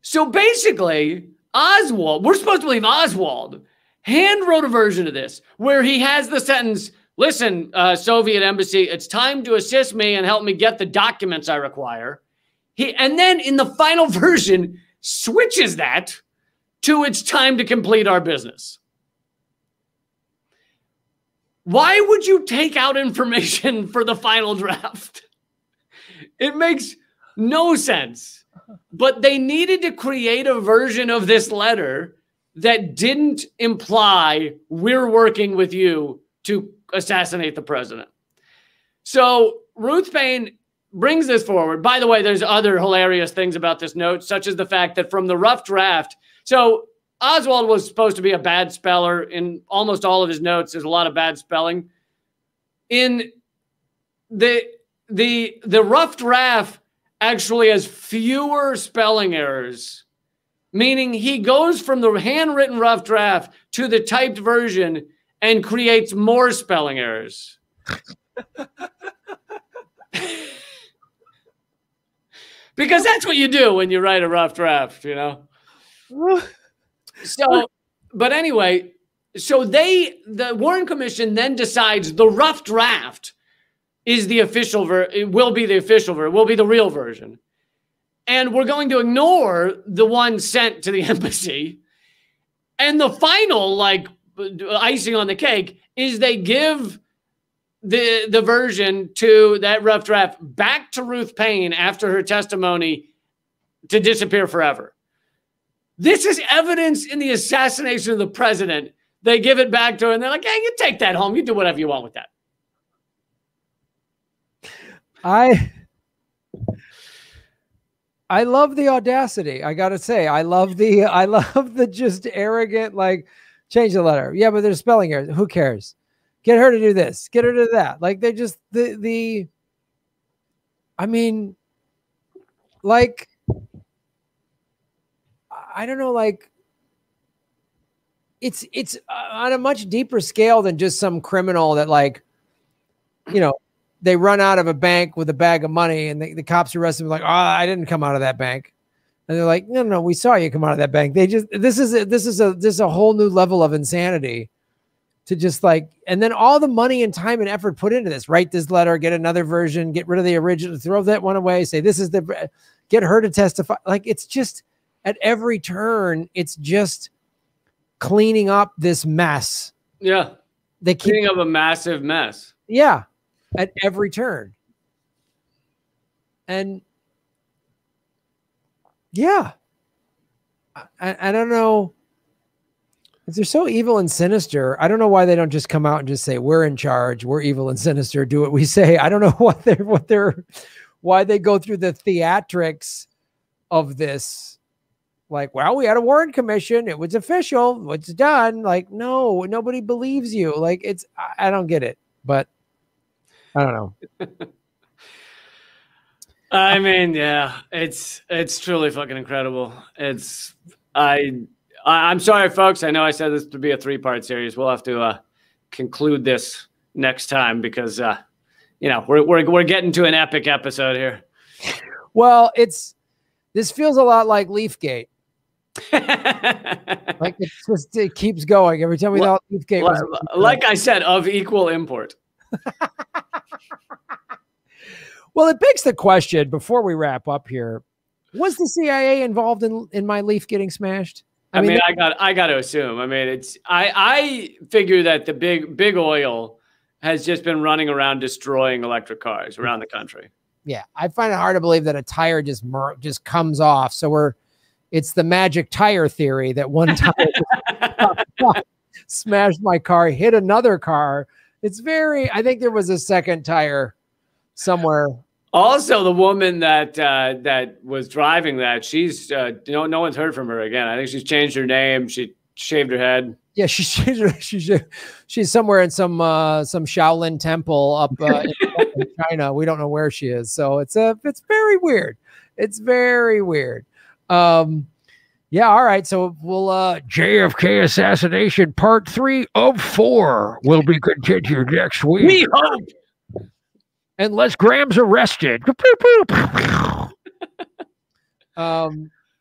So basically, Oswald, we're supposed to believe Oswald hand wrote a version of this where he has the sentence, "Listen, Soviet embassy, it's time to assist me and help me get the documents I require." And then in the final version, switches that to "It's time to complete our business." Why would you take out information for the final draft? It makes no sense. But they needed to create a version of this letter that didn't imply we're working with you to assassinate the president. So Ruth Payne brings this forward. By the way, there's other hilarious things about this note, such as the fact that from the rough draft, so Oswald was supposed to be a bad speller. In almost all of his notes, there's a lot of bad spelling. In the rough draft actually has fewer spelling errors, meaning he goes from the handwritten rough draft to the typed version and creates more spelling errors. Because that's what you do when you write a rough draft, you know? So, but anyway, so the Warren Commission then decides the rough draft is the official it will be the official version, will be the real version. And we're going to ignore the one sent to the embassy. And the final, like, icing on the cake is they give the version to that rough draft back to Ruth Payne after her testimony to disappear forever. This is evidence in the assassination of the president. They give it back to her and they're like, "Hey, you take that home. You do whatever you want with that." I love the audacity. I gotta say, I love the just arrogant, like, change the letter. Yeah, but there's spelling errors. Who cares? Get her to do this. Get her to do that. Like, they just I mean, like, I don't know, like, it's on a much deeper scale than just some criminal that, like, you know, they run out of a bank with a bag of money and the cops arrest them like, "Oh, I didn't come out of that bank." And they're like, no, we saw you come out of that bank. They just, this is a whole new level of insanity to just, like, and then all the money and time and effort put into this, write this letter, get another version, get rid of the original, throw that one away, say, this is get her to testify. Like, it's just at every turn, it's just cleaning up this mess. Yeah. They keep cleaning up a massive mess. Yeah. At every turn. And yeah, I don't know. If they're so evil and sinister, I don't know why they don't just come out and just say, we're in charge, we're evil and sinister, do what we say. I don't know why they go through the theatrics of this. Like, well, we had a Warren Commission, it was official, it's done. Like, no, nobody believes you. Like, I don't get it, but I don't know. I mean, yeah, it's truly fucking incredible. I'm sorry, folks. I know I said this to be a 3-part series. We'll have to conclude this next time because you know, we're getting to an epic episode here. Well, this feels a lot like Leafgate. Like it keeps going every time we thought Leafgate was like I said, of equal import. Well, it begs the question before we wrap up here: was the CIA involved in my Leaf getting smashed? I mean, I got to assume. I mean, I figure that the big oil has just been running around destroying electric cars around the country. Yeah, I find it hard to believe that a tire just comes off. So it's the magic tire theory that one tire smashed my car, hit another car. I think there was a second tire somewhere. Also, the woman that was driving that, she's no one's heard from her again. I think she's changed her name. She shaved her head. Yeah, she's somewhere in some Shaolin temple up in China. We don't know where she is. So it's very weird. It's very weird. Yeah, all right. So we'll JFK assassination part 3 of 4 will be continued next week. We hope. Unless Graham's arrested. Well,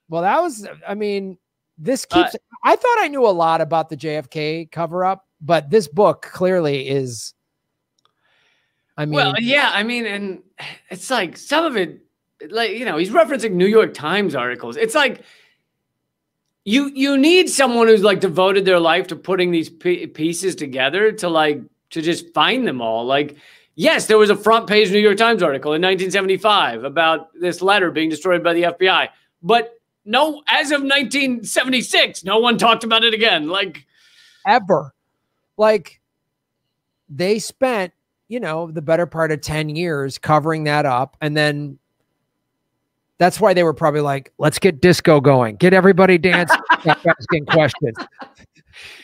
that was, I mean, this keeps, I thought I knew a lot about the JFK cover up, but this book clearly is, I mean. Well, yeah, I mean, and it's like some of it, like, you know, he's referencing New York Times articles. It's like, you need someone who's like devoted their life to putting these pieces together to just find them all. Like, yes, there was a front page New York Times article in 1975 about this letter being destroyed by the FBI. But no, as of 1976, no one talked about it again. Like, ever. Like, they spent, you know, the better part of 10 years covering that up. And then that's why they were probably like, let's get disco going. Get everybody dancing, asking questions.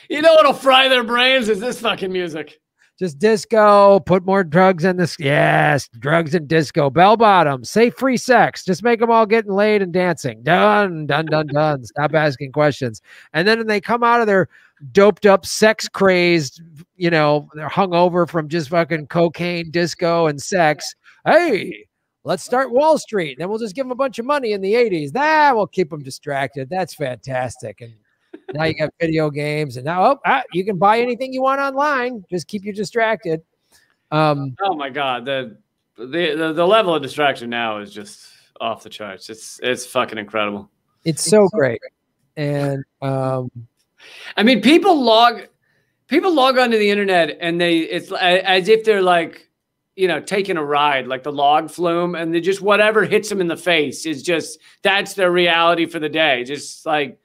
You know what'll fry their brains is this fucking music. Just disco, put more drugs in this. Yes, drugs and disco. Bell bottoms, say free sex. Just make them all getting laid and dancing. Done, done, done, done. Stop asking questions. And then when they come out of their doped up, sex crazed, you know, they're hungover from just fucking cocaine, disco, and sex. Hey, let's start Wall Street. Then we'll just give them a bunch of money in the 80s. That will keep them distracted. That's fantastic. And now you got video games, and now you can buy anything you want online. Just keep you distracted. Oh my God, the level of distraction now is just off the charts. It's fucking incredible. It's so great, and I mean, people log onto the internet, and it's as if they're like, you know, taking a ride, like the log flume, and they just whatever hits them in the face is just that's their reality for the day. Just like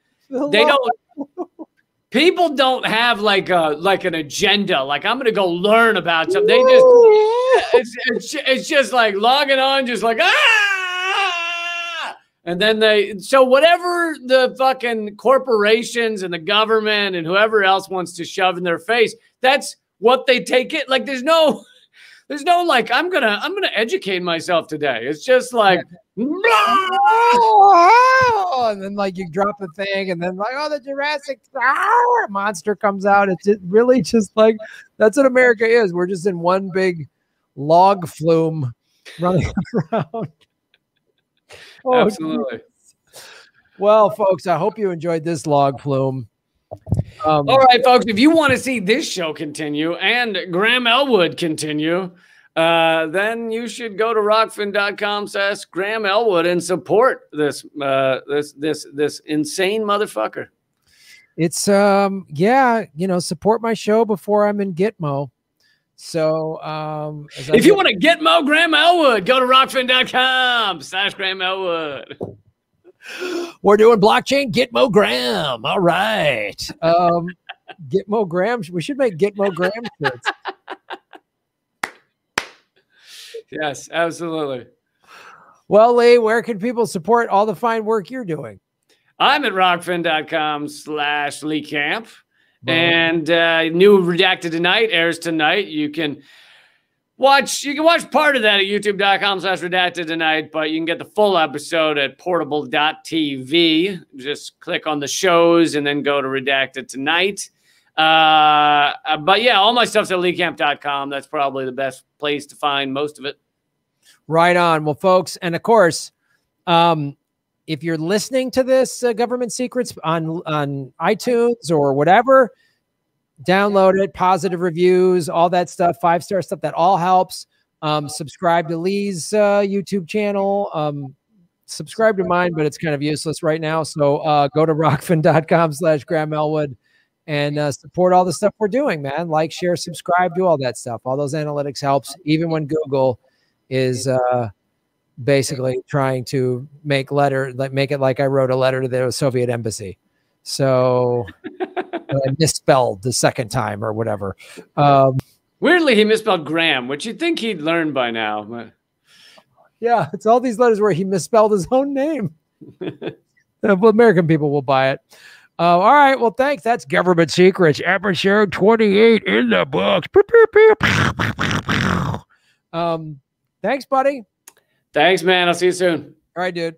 people don't have like an agenda. Like, I'm going to go learn about something. They just, it's just like logging on, just like, and then so whatever the fucking corporations and the government and whoever else wants to shove in their face, that's what they take it. Like, there's no like, I'm gonna educate myself today. It's just like, and then like you drop a thing, and then like, oh, the Jurassic monster comes out. It's really just like, that's what America is. We're just in one big log flume running around. Oh, absolutely. Geez. Well, folks, I hope you enjoyed this log flume. All right, folks, if you want to see this show continue and Graham Elwood continue, then you should go to rockfin.com/Graham Elwood and support this insane motherfucker. It's yeah, you know, support my show before I'm in Gitmo. So if you want to Gitmo Graham Elwood, go to rockfin.com/Graham Elwood. We're doing blockchain Gitmo Graham. All right. Gitmo Graham. We should make Gitmo Graham shirts. Yes, absolutely. Well, Lee, where can people support all the fine work you're doing? I'm at rockfin.com/Lee Camp. And new Redacted Tonight airs tonight. You can watch part of that at youtube.com/redacted tonight, but you can get the full episode at portable.tv. Just click on the shows and then go to Redacted Tonight. But yeah, all my stuff's at leecamp.com. That's probably the best place to find most of it. Right on. Well, folks, and of course, if you're listening to this Government Secrets on iTunes or whatever, download it, positive reviews, all that stuff, 5-star stuff, that all helps. Subscribe to Lee's YouTube channel. Subscribe to mine, but it's kind of useless right now. So go to rockfin.com/Graham Elwood and support all the stuff we're doing, man. Like, share, subscribe, do all that stuff. All those analytics helps, even when Google is basically trying to make it like I wrote a letter to the Soviet embassy. So I misspelled the second time or whatever. Weirdly, he misspelled Graham, which you'd think he'd learn by now. But yeah, it's all these letters where he misspelled his own name. American people will buy it. All right. Well, thanks. That's Government Secrets, episode 28 in the books. Thanks, buddy. Thanks, man. I'll see you soon. All right, dude.